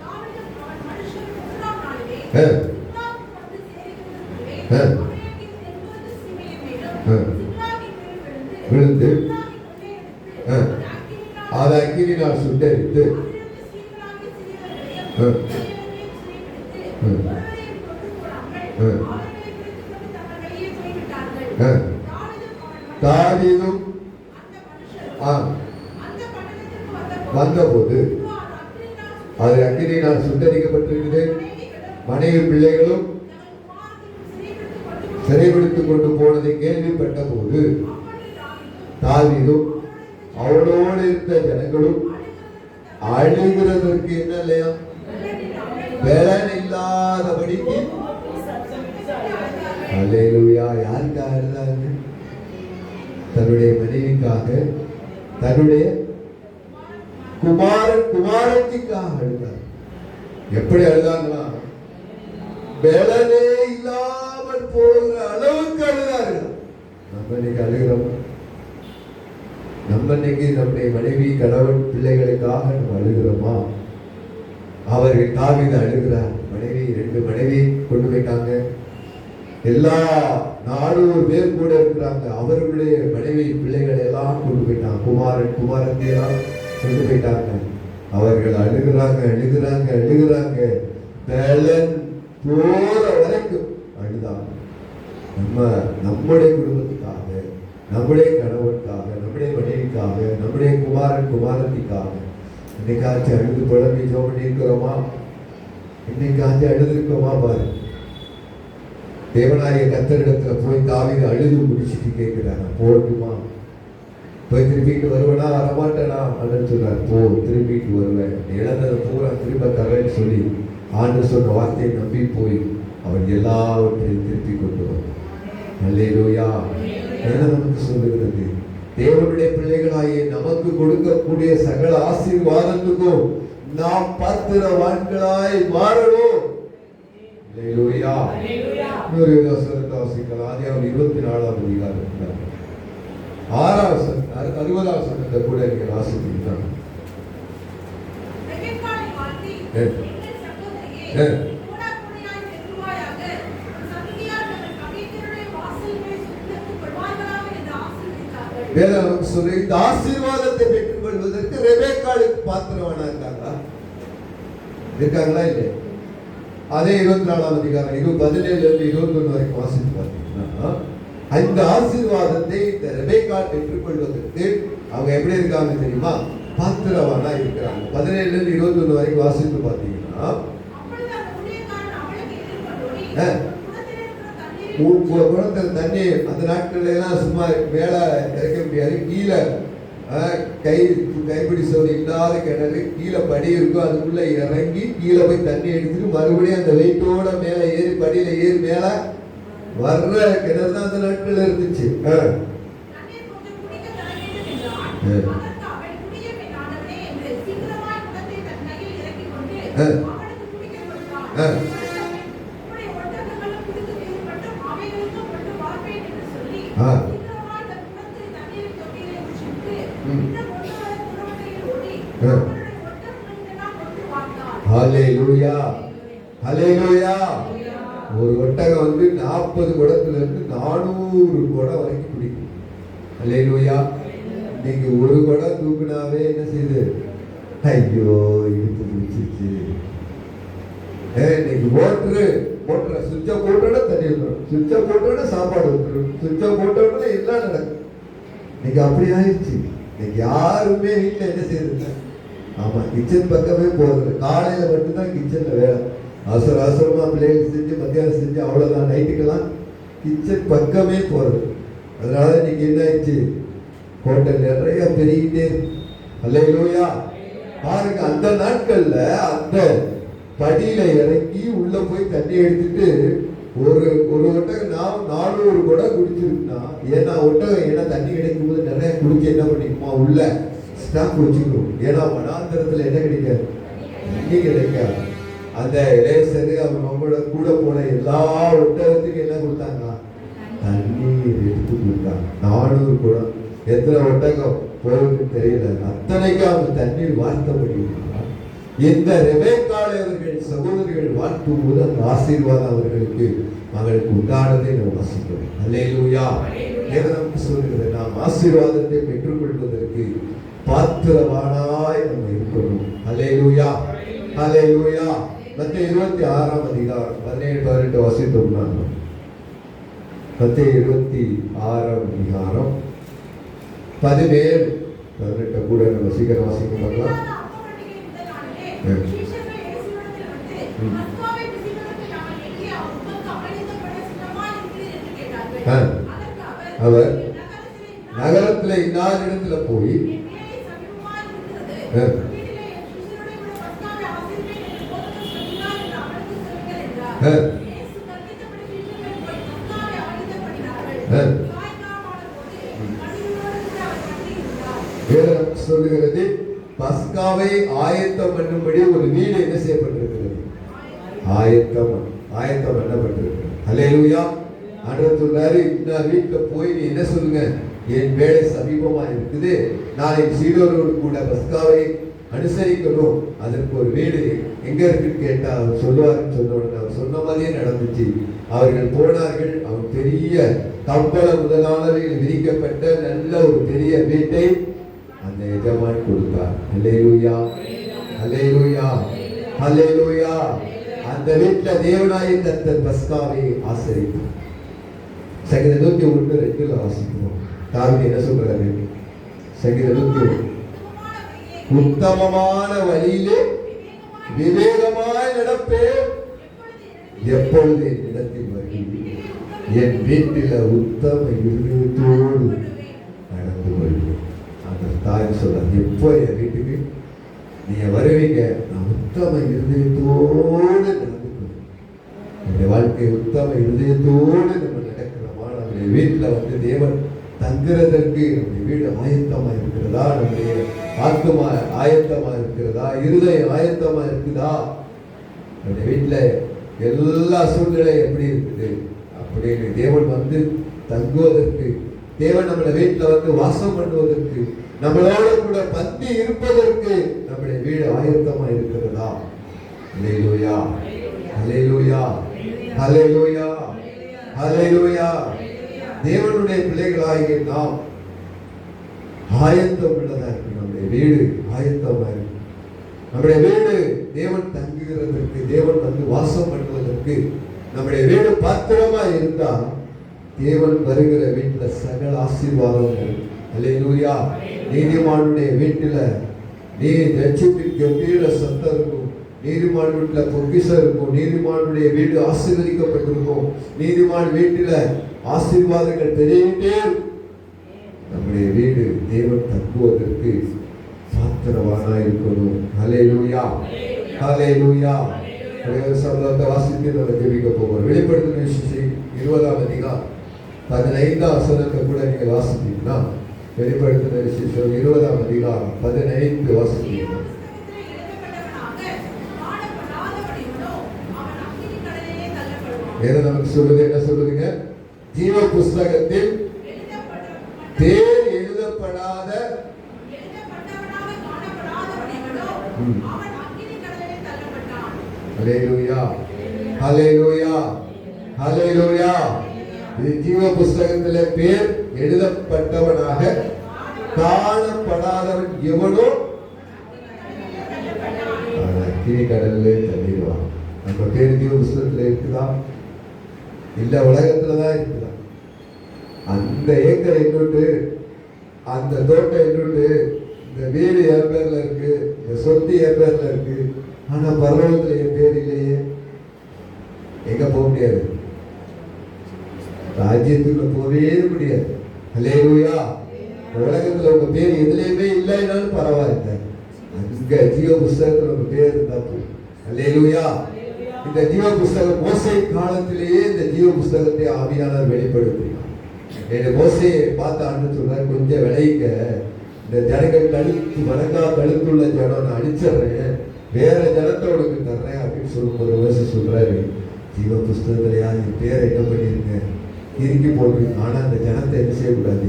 தாவீது அவன் மனுஷன் 1ஆம் நாளிலே ஆ. சிக்லாகுக்கு வந்து சேருகிறதற்குள்ளே ஆ. அமலேக்கின் 80 சிமையின் மேலும் சிக்லாகின் மேல் விழுந்து சிக்லாகின் கொள்ளையடித்து ஆ. அது அதை அக்கினியினால் சுட்டெரித்து அதிலிருந்து சீக்கிராகி சிறியவர்களையும் ஆ. பெரியவர்களையும் சிறைபிடித்து ஆ. ஒருவரையும் கொண்டு போடாமல் ஆ. அவர்களை பிடித்துக்கொண்டு தங்கள் வழியே போய்விட்டார்கள். ஆ. தாவீதும் அவன் தாவீதும் அந்த மனுஷரும் ஆ, அந்த பட்டணத்திற்கு வந்தபோது இதோ அது அக்கினியினால் அது அக்கினியினால் சுட்டரிக்கப்பட்டிருக்குது. மனைவிகளும் மனைவி பிள்ளைகளும் தங்கள் குமாரத்தையும் சிறைபிடித்துக் கொண்டு போனதை கேள்விப்பட்ட போது அப்பொழுது தாவீதும் தாவீதும் அவளோடு இருந்த ஜனங்களும் அழுகிறதற்கு என்ன இல்லையா, பலன் இல்லாதபடிக்கு அல்லேலூயா. யாருக்காக அழுதாங்க? தன்னுடைய மனைவிக்காக, தன்னுடைய குமாரத்திக்காக அழுதாங்க. எப்படி அழுதாங்களா? பலனே இல்லாமல் போகிற அளவுக்கு அழுதார்கள். நம்ம இன்னைக்கு அழுகிறோம். நம்ம இன்னைக்கு நம்முடைய மனைவி, கணவன், பிள்ளைகளுக்காக நம்ம அழுகிறோமா? அவர்கள் தாவீது அழுகிறார். மனைவி 2 மனைவி கொண்டு போயிட்டாங்க. எல்லா 400 பேர் கூட இருக்கிறாங்க. அவர்களுடைய மனைவி பிள்ளைகளை எல்லாம் கொண்டு போயிட்டாங்க. குமாரத்தி எல்லாம் கொண்டு போயிட்டாங்க. அவர்கள் அழுகிறாங்க அழுகிறாங்க அழுகிறாங்க. பலன் போற வரைக்கும் அழுதாங்க. நம்முடைய குடும்பத்துக்காக, நம்முடைய கணவனுக்காக, நம்முடைய மனைவிக்காக, நம்முடைய குமாரத்திக்காக இன்னைக்காச்சும் அழுது புலம்பி ஜெபம் பண்ணியிருக்கிறோமா? இன்னைக்காச்சும் அழுதுருக்கோமா? பாரு, தேவனாய கர்த்தரிடத்துல போய் தாவீது அழுது முடிச்சுட்டு கேட்கிறாங்க, போட்டுமா? போய் திரும்பிட்டு வருவேனா வரமாட்டேனா? அப்படின்னு சொல்றாரு. போ, திரும்பிட்டு வருவேன். இழந்ததை பூரா திரும்ப தரேன்னு சொல்லி ஆண்டு சொன்ன வார்த்தையை நம்பி போய் அவன் எல்லாவற்றையும் திருப்பி கொண்டு வரும். அல்லேலூயா. என்ன நமக்கு சொல்லுகிறது? தேவனுடைய பிள்ளைகளாகிய நமக்கு கொடுக்கக்கூடிய சகல ஆசீர்வாதத்துக்கும் நாம் பாத்திரவான்களாய் மாறணும். அல்லேலூயா. இன்னொரு வசனத்தை வாசிக்கலாம். ஆதியாகமம் 24ஆம் அதிகாரம் 60ஆம் வசனத்தை கூட நீங்க வாசிப்பீங்களா? ரெபெக்காளை வாழ்த்தி, ஏ. எங்கள் சகோதரியே, ஏ. கூடாக்குடியாய் பெருகுவாயாக, உன் சந்ததியார் தங்கள் பகைஞருடைய வாசல் மேல் சுற்றித்துக் கொள்வார்களாக என்று ஆசீர்வதித்தார்கள். வேதம் நமக்கு சொல்லி இந்த ஆசீர்வாதத்தை பெற்றுக் கொள்வதற்கு ரெபெக்காளுக்கு பாத்திரவானா இருக்காங்களா இல்லையா? அதே 24ஆம் அதிகாரம் 17 21 வரைக்கும் வாசித்து பார்த்தீங்கன்னா, இந்த ஆசீர்வாதத்தை இந்த ரெபெக்காள் பெற்றுக்கொள்வதற்கு அவங்க எப்படி இருக்காங்க தெரியுமா? பாத்திரவானா இருக்கிறாங்க. 17 21 வரைக்கும் வாசித்து பார்த்தீங்கன்னா, அப்பொழுது அந்த ஊழியக்காரன் அவளுக்கு எதிர்கொண்டோடி, ஆ. குடத்தில் இருக்கிற தண்ணீரை குளத்தில் தண்ணி அந்த நாட்கள்ல எல்லாம் சும்மா மேலே இறக்க முடியாது. கீழே கைப்பிடி சோறு இல்லாத கிணறு, கீழே படி இருக்கும். அதுக்குள்ள இறங்கி கீழே போய் தண்ணி எடுத்துட்டு மறுபடியும் அந்த வெயிட்டோட மேலே ஏறி படியில ஏறி மேலே வர்ற கிணறு தான் அந்த நாட்கள்ல இருந்துச்சு. தண்ணீர் கொஞ்சம் குடிக்க தர வேண்டும் என்றான். ஆ. அதற்கு அவள், குடியும் என் ஆண்டவனே என்று சீக்கிரமாய் குடத்தை தன் கையில் இறக்கிக் கொண்டு ஆ. அவனுக்கு குடிக்க கொடுத்தான். ஆ. உம்முடைய ஒட்டகங்களும் குடித்து தீர்க்கட்டும், அவைகளுக்கும் கொண்டு பார்ப்பேன் என்று சொல்லி ஆ. சீக்கிரமாய் தன் குடத்தில் தண்ணீரின் தொட்டியிலே ஊற்றிவிட்டு, ம். இன்னும் ஒருவரை புறவழியில் ஓடி ஆ. அவனுடைய ஒட்டகங்களுக்கெல்லாம் கொண்டு பார்த்தான். ஹல்லேலூயா. ஹல்லேலூயா. ஒரு ஒட்டகம் வந்து 40 குடத்துல இருந்து 400 குடம் வரைக்கும் குடிக்கும். ஹல்லேலூயா. இன்னைக்கு ஒரு குடம் தூக்குனாவே என்ன செய்யுது? ஐயோ, இழுத்து முடிச்சிருச்சு. இன்னைக்கு மோட்டரை சுவிட்சை போட்டோட தண்ணி வந்துடும், சுவிட்சை போட்டோட சாப்பாடு வந்துடும், சுவிட்சை போட்டோட எல்லாம் நடக்கும். இன்னைக்கு அப்படி ஆயிடுச்சு. இன்னைக்கு யாருமே வீட்டில் என்ன செய்யறது? ஆமா, கிச்சன் பக்கமே போறது. காலையில மட்டும்தான் கிச்சன்ல வேலை. அவசரமா பிள்ளைகள் செஞ்சு மத்தியானம் செஞ்சு அவ்வளவுதான். நைட்டுக்கெல்லாம் கிச்சன் பக்கமே போறது. அதனால இன்னைக்கு என்ன ஆயிடுச்சு? ஹோட்டல் நிறைய பெருகிட்டே இருக்கு. அல்லேலூயா. பாருங்க, அந்த நாட்கள்ல அந்த படியில இறங்கி உள்ள போய் தண்ணி எடுத்துட்டு ஒரு ஒட்டகம் 400 குடம் குடிச்சிருக்குன்னா, ஏன்னா ஒட்டகம் ஏன்னா தண்ணி கிடைக்கும் போது நிறைய குடிச்சு என்ன பண்ணிக்குமா, உள்ள ஸ்டாக் வச்சுக்கணும். ஏன்னா வனாந்தரத்துல என்ன கிடைக்காது? தண்ணி கிடைக்காது. அந்த இளையசரு அவங்களோட கூட போன எல்லா ஒட்டகத்துக்கும் என்ன கொடுத்தாங்க? தண்ணீர் எடுத்து கொடுத்தாங்க. 400 குடம். எத்தனை ஒட்டகம்? போகுதுன்னு தெரியல. அத்தனைக்கு அவங்க தண்ணீர் வார்த்த முடியுமா? இந்த ரெபெக்காளை அவர்கள் சகோதரிகள் வாழ்த்தும் போது அந்த ஆசீர்வாதம் அவர்களுக்கு மகளுக்கு உண்டானதை நாம் வாசிக்கிறோம். அல்லேலூயா. நமக்கு சொல்கிறது, நாம் ஆசீர்வாதத்தை பெற்றுக்கொள்வதற்கு பாத்திரவானாய் நம்ம இருக்கணும். அல்லேலூயா, அல்லேலூயா. மத்தேயு 26ஆம் அதிகாரம் 17-18 வாசித்தோம்னா, மத்தேயு 26ஆம் அதிகாரம் 17-18 கூட நம்ம சீக்கிரம் வாசிக்க பார்க்கலாம். அவர் நகரத்துல இன்னார் இடத்துல போய் சொல்லுகிறது, பஸ்காவை ஆயத்தம் பண்ணும்படி ஒரு வீடு என்ன செய்யப்பட்டிருக்கிறது? ஆயத்தம் பண்ணப்பட்டிருக்கிறது. அல்லேலூயா. ஆண்டவர் சொல்றாரு, இந்த வீட்டுல போய் நீ என்ன சொல்லுங்க, என் வேலை சமீபமா இருக்குது, நாளைக்கு சீடரோடு கூட பஸ்காவை அனுசரிக்கணும், அதற்கு ஒரு வீடு எங்க இருக்குன்னு கேட்டா அவர் சொல்லுவாருன்னு சொன்ன உடனே அவர் சொன்ன மாதிரியே நடந்துச்சு. அவர்கள் போனார்கள். அவர் பெரிய கம்பள முதலானவைகள் விரிக்கப்பட்ட நல்ல ஒரு பெரிய வீட்டை அந்த எஜமான் கொடுத்தார். அல்லேலூயா, அல்லேலூயா, அல்லேலூயா. அந்த வீட்டுல தேவனாய் கர்த்தர் பஸ்காவை ஆசரித்தார். சங்கீதம் 101:2 வாசிக்கிறோம். தாவீது என்ன சொல்றாரு? சங்கீதம் 101, உத்தமமான வழியிலே விவேகமாய் நடப்பேன், எப்பொழுது என் இடத்தில் வருகிறேன், என் வீட்டில உத்தம இருதயத்தோடு நடந்து கொள்வேன். அந்த தாய் சொல்றாரு, எப்போ என் வீட்டுக்கு நீங்க வருவீங்க, நான் உத்தம இருதயத்தோடு நடந்து கொள்வேன். என்னுடைய வாழ்க்கை உத்தம இருதயத்தோடு நம்ம நடக்கிறோமா? நம்முடைய வீட்டுல வந்து தேவன் தங்குறதற்கு நம்முடைய வீடு ஆயத்தமா இருக்கிறதா? நம்முடைய ஆத்மா ஆயத்தமா இருக்கிறதா? இருதயம் ஆயத்தமா இருக்குதா? நம்முடைய வீட்டுல எல்லா சூழ்நிலை எப்படி இருக்குது அப்படின்னு தேவன் வந்து தங்குவதற்கு, தேவன் நம்முடைய வீட்டுல வந்து வாசம் பண்ணுவதற்கு, நம்மளோட கூட பந்தி இருப்பதற்கு நம்முடைய வீடு ஆயத்தமா இருக்கிறதா? அல்லேலூயா, அல்லேலூயா, அல்லேலூயா, அல்லேலூயா. தேவனுடைய பிள்ளைகளாகிய நாம் ஆயத்தம் உள்ளதா இருக்கு. நம்முடைய வீடு ஆயத்தமா இருக்கு. நம்முடைய வீடு தேவன் தங்குகிறதற்கு, தேவன் வந்து வாசம் பண்ணுவதற்கு நம்முடைய வீடு பாத்திரமா இருந்தா தேவன் வருகிற வீட்டுல சகல ஆசீர்வாதங்கள். அல்லேலூயா. நீதிமானுடைய வீட்டுல ரட்சிப்பின் கம்பீர சத்தம் இருக்கும். நீதிமான் வீட்டுல பொக்கிஷம் இருக்கும். நீதிமானுடைய வீடு ஆசீர்வதிக்கப்பட்டிருக்கும். நீதிமான் வீட்டுல ஆசீர்வாதங்கள் பெருகிட்டே. நம்முடைய வீடு தேவன் தங்குவதற்கு பாத்திரவானா இருக்கணும். அல்லேலூயா, அல்லேலூயா. சம்பவத்தை வாசித்து நம்ம ஜெபிக்க போகிறோம். வெளிப்படுத்தின விசேஷம் 20ஆம் அதிகாரம் 15ஆம் வசனத்தை கூட நீங்க வாசித்தீங்கன்னா, வெளிப்படுத்தின விசேஷம் 20ஆம் அதிகாரம் 15 வாசித்தீங்கன்னா, நமக்கு சொல்லுது, என்ன சொல்லுதுங்க? ஜீவ புஸ்தகத்தில் பேர் எழுதப்படாத ஹல்லேலூயா, ஹல்லேலூயா, ஹல்லேலூயா. ஜீவ புஸ்தகத்திலே பேர் எழுதப்பட்டவனாக காணப்படாதவன் எவனோ அக்கினி கடலிலே தள்ளிடுவான். நம்ம பேர் ஜீவ புஸ்தகத்துல இருக்குதா? இல்ல உலகத்துலதான் இருக்குதா? அந்த ஏக்கர் என்னுண்டு, அந்த தோட்டம் என்னுண்டு, இந்த வீடு என் பேர்ல இருக்கு, இந்த சொத்து என் பேர்ல இருக்கு, ஆனா பரலோகத்துல என் பேர் இல்லையே. எங்க போக முடியாது? ராஜ்யத்துக்குள்ள போகவே முடியாது. அல்லேலூயா. உலகத்துல உங்க பேர் எதுலையுமே இல்லைன்னாலும் பரவாயில்லை, அங்க ஜீவ புஸ்தகத்துல உங்க பேர் இருந்தா போதும். அல்லேலூயா. இந்த ஜீவ புஸ்தகம் மோசே காலத்திலேயே இந்த ஜீவ புஸ்தகத்தை ஆவியானவர் வெளிப்படுத்தினார். மோசையை பார்த்தான்னு சொல்றாரு, கொஞ்சம் விளைக்க, இந்த ஜனங்கள் கழுத்து வணங்கா கழுத்துள்ள ஜனம் நான் அடிச்சிடுறேன், வேற ஜனத்தை உனக்கு தர்றேன் அப்படின்னு சொல்லும்போது மோசே சொல்றாரு, ஜீவ புஸ்தகத்துல யார் பேரை என்ன பண்ணிருங்க இறுக்கி போட்டு, ஆனா அந்த ஜனத்தை என்ன செய்யக்கூடாது,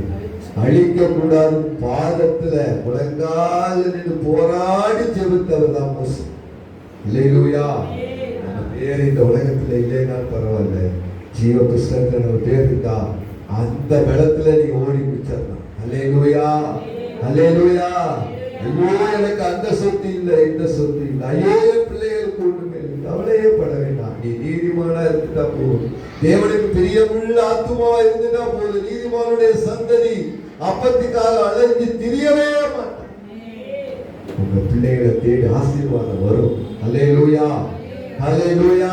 அழிக்க கூடாது பாதத்துல முழங்கால் நின்று போராடி ஜெபித்தவர் தான் மோசே. அல்லேலூயா. நம்ம பேர் இந்த உலகத்துல இல்லைன்னா பரவாயில்ல, ஜீவ புஸ்தகத்துல நம்ம பேர் இருக்கா, அந்த பலத்துல நீ ஓடி பிடிச்சிடலாம். அல்லேலூயா, அல்லேலூயா. ஐயோ எனக்கு அந்த சொத்து இல்லை, இந்த சொத்து இல்லை, ஐயோ என் பிள்ளைகளுக்கு ஒண்ணுமே இல்லை, கவலையே பட வேண்டாம். நீ நீதிமானா இருந்துட்டா போதும், தேவனுக்கு பிரியமுள்ள ஆத்துமாவா இருந்துட்டா போதும். நீதிமானுடைய சந்ததி அப்பத்துக்காக அலைஞ்சு திரியவே மாட்டான். உங்க பிள்ளைகளை தேடி ஆசீர்வாதம் வரும். அல்லேலூயா, அல்லேலூயா.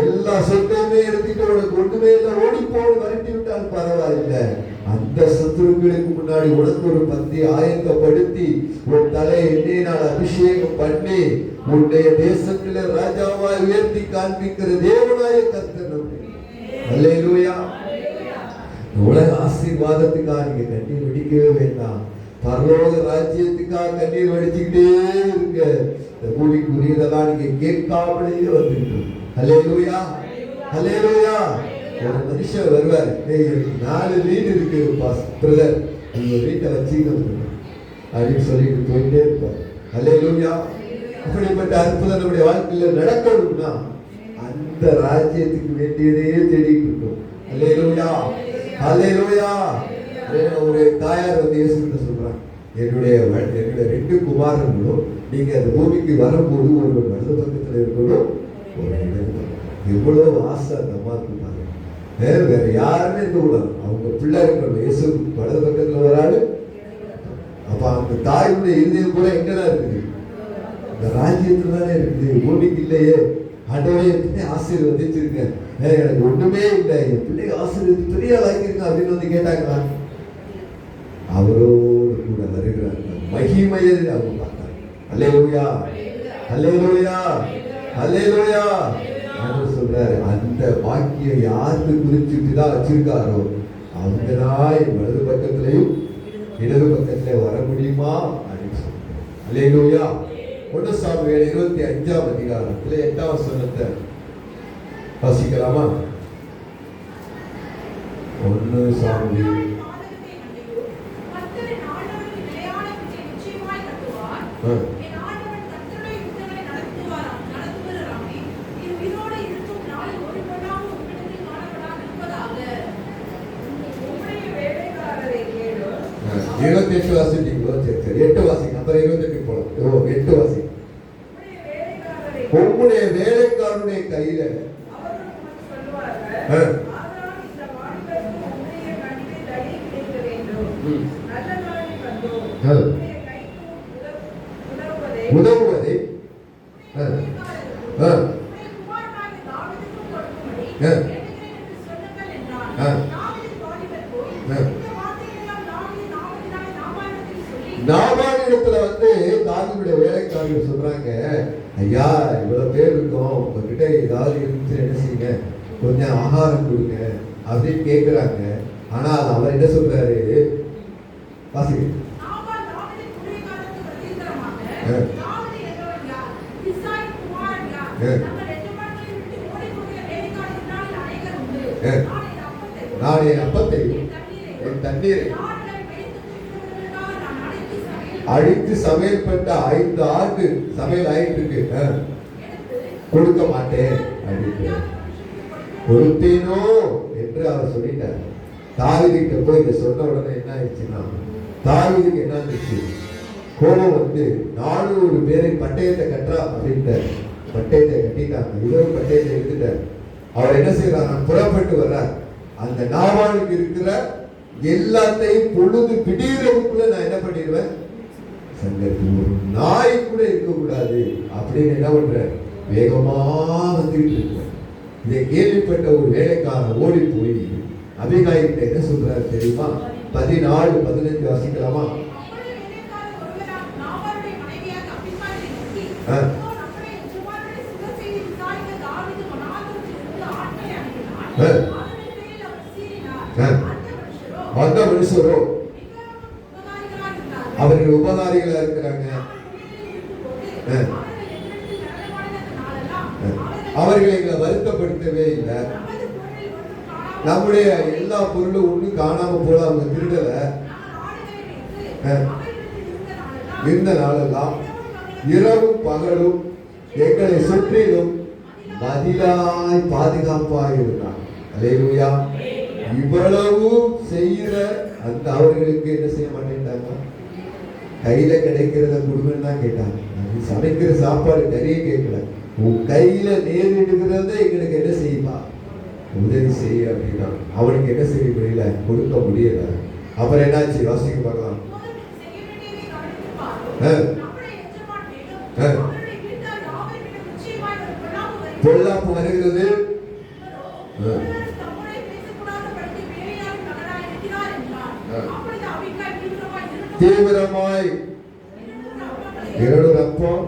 எல்லா சொத்தையுமே எடுத்துட்டு உனக்கு ஒண்ணுமே இல்லை, ஓடி போடு விரட்டி விட்டால் பரவாயில்லை. அந்த சத்துருக்களுக்கு முன்னாடி உனக்கு ஒரு பந்தி ஆயத்தப்படுத்தி உன் தலை எண்ணெயினால் அபிஷேகம் பண்ணி உன்னுடைய தேசத்திலே ராஜாவாய் உயர்த்தி காண்பிக்கிற தேவனாய கர்த்தர். அல்லேலூயா. உலக ஆசீர்வாதத்துக்காக நீங்க கண்ணீர் வடிக்கவே வேண்டாம். பரலோக ராஜ்யத்துக்காக கண்ணீர் வடிச்சுக்கிட்டே இருங்க. இந்த பூமிக்குரியதெல்லாம் நீங்க கேட்காமலேயே வந்துட்டு. அல்லேலூயா, அல்லேலூயா. ஒரு மனுஷன் வருவார், 4 வீடு இருக்கு பிரதர், உங்க வீட்டை வச்சுக்கணும் அப்படின்னு சொல்லிட்டு போயிட்டே இருப்பார். அல்லேலூயா. அப்படிப்பட்ட அற்புதம் நம்முடைய வாழ்க்கையில நடக்கணும்னா அந்த ராஜ்யத்துக்கு வேண்டியதே தேடிட்டு இருக்கோம். அல்லேலூயா, அல்லேலூயா. ஒரு தாயார் வந்து இயேசுகிட்ட சொல்றாங்க, என்னுடைய 2 குமாரர்களும் நீங்க அந்த பூமிக்கு வரும்போது ஒரு வலது பக்கத்துல இருக்கணும், ஒரு இடத்துல. எவ்வளவு ஆசை அந்த அம்மாவுக்கு பாருங்க. வேற யாருமே இருக்க கூடாது, அவங்க பிள்ளை இருக்கணும். இயேசு வலது பக்கத்துல வராது. அப்ப அந்த தாயுடைய இதயம் கூட எங்கதான் இருக்குது? இந்த ராஜ்யத்துல தானே இருக்குது, பூமிக்கு இல்லையே. ஆண்டவரே ஆசீர்வதிச்சிருங்க, எனக்கு ஒண்ணுமே இல்லை, என் பிள்ளை ஆசீர்வதிச்சு பெரிய ஆகிருங்க அப்படின்னு வந்து கேட்டாங்களா? அவரோடு கூட வருகிறார் மகிமையை அவங்க பார்த்தாங்க. அல்லேலூயா, அல்லேலூயா, அல்லேலூயா. ஆண்டவர் சொல்றாரு, அந்த வாக்கியம் யாருக்கு குறிச்சுட்டு தான் வச்சிருக்காரோ அவங்க தான் வலது பக்கத்திலையும் இடது பக்கத்துல வர முடியுமா அப்படின்னு சொல்றாரு. அல்லேலூயா. 1 சாமுவேல் 25ஆம் அதிகாரத்துல 8ஆம் வசனத்தை வாசிக்கலாமா? 1 சாமுவேல். இருபத்தி 8 வாசிட்டீங்களோ? சரி, 8 வாசிங்க. அப்புறம் 28 போலாம். 8 வாசிங்க. உம்முடைய வேலைக்காரனுடைய கையில உதவுவதை நாபானிடத்துல வந்து தாவீதுடைய வேலைக்காரர்கள் சொல்றாங்க, ஐயா இவ்வளவு பேர் இருக்கோம், உங்ககிட்ட ஏதாவது இருந்து என்ன செய்யுங்க, கொஞ்சம் ஆகாரம் கொடுங்க அப்படின்னு கேட்கிறாங்க. ஆனால் அவர் என்ன சொல்றாரு? வாசிங்க. நான் என் அப்பத்தையும் என் தண்ணீரை அடித்து சமையல் பண்ண 5 ஆண்டு சமையல் ஆயிட்டு இருக்கு, கொடுக்க மாட்டேன் அப்படின்னு கொடுத்தேனோ என்று அவர் சொல்லிட்டார். தாவீதுகிட்ட போய் இதை சொன்ன உடனே என்ன ஆயிடுச்சுன்னா, தாவீதுக்கு என்ன ஆயிடுச்சு? கோபம் வந்து 400 பேரை பட்டயத்தை கட்டுறா அப்படின்ட்டு பட்டயத்தை கட்டிட்டாங்க. இவரும் பட்டயத்தை எடுத்துட்டார். அவர் என்ன செய்யறாரு? புறப்பட்டு வர்றார். அந்த நாபாலுக்கு இருக்கிற எல்லாத்தையும் பொழுது விடியறதுக்குள்ள நான் என்ன பண்ணிடுவேன், சங்கத்தில் ஒரு நாய் கூட இருக்கக்கூடாது அப்படின்னு என்ன பண்ற, வேகமா வந்துகிட்டு இருக்க. இதை கேள்விப்பட்ட ஒரு வேலைக்காரன் ஓடி போய் அபிகாயிட்ட என்ன சொல்றாரு தெரியுமா? 14-15 வாசிக்கலாமா? அந்த மனுஷரோ அவர்கள் உபகாரிகளா இருக்கிறாங்க. அவர்களை எங்களை வருத்தப்படுத்தவே இல்லை. நம்முடைய எல்லா பொருளும் ஒண்ணு காணாம போல அவங்க திருடல இருந்த நாளெல்லாம் இரவும் பகலும் எங்களை சுற்றிலும் மதிலாய் பாதுகாப்பாய் இருந்தார். அல்லேலூயா. இவ்வளவு செய்கிற அந்த அவர்களுக்கு என்ன செய்ய மாட்டேன்ட்டாங்க, கையில கிடைக்கிறத குடும்பம் தான் கேட்டாங்க. சமைக்கிற சாப்பாடு நிறைய கேட்கல, உன் கையில நேரிடுகிறத எங்களுக்கு என்ன செய்யுமா உதவி செய்ய அப்படின்னா அவனுக்கு என்ன செய்ய முடியல, கொடுக்க முடியல. அப்புறம் என்னாச்சு வாசிக்க பார்க்கலாம். பொல்லாப்பு வருகிறது, தீவிரமாய் 200 அப்பம்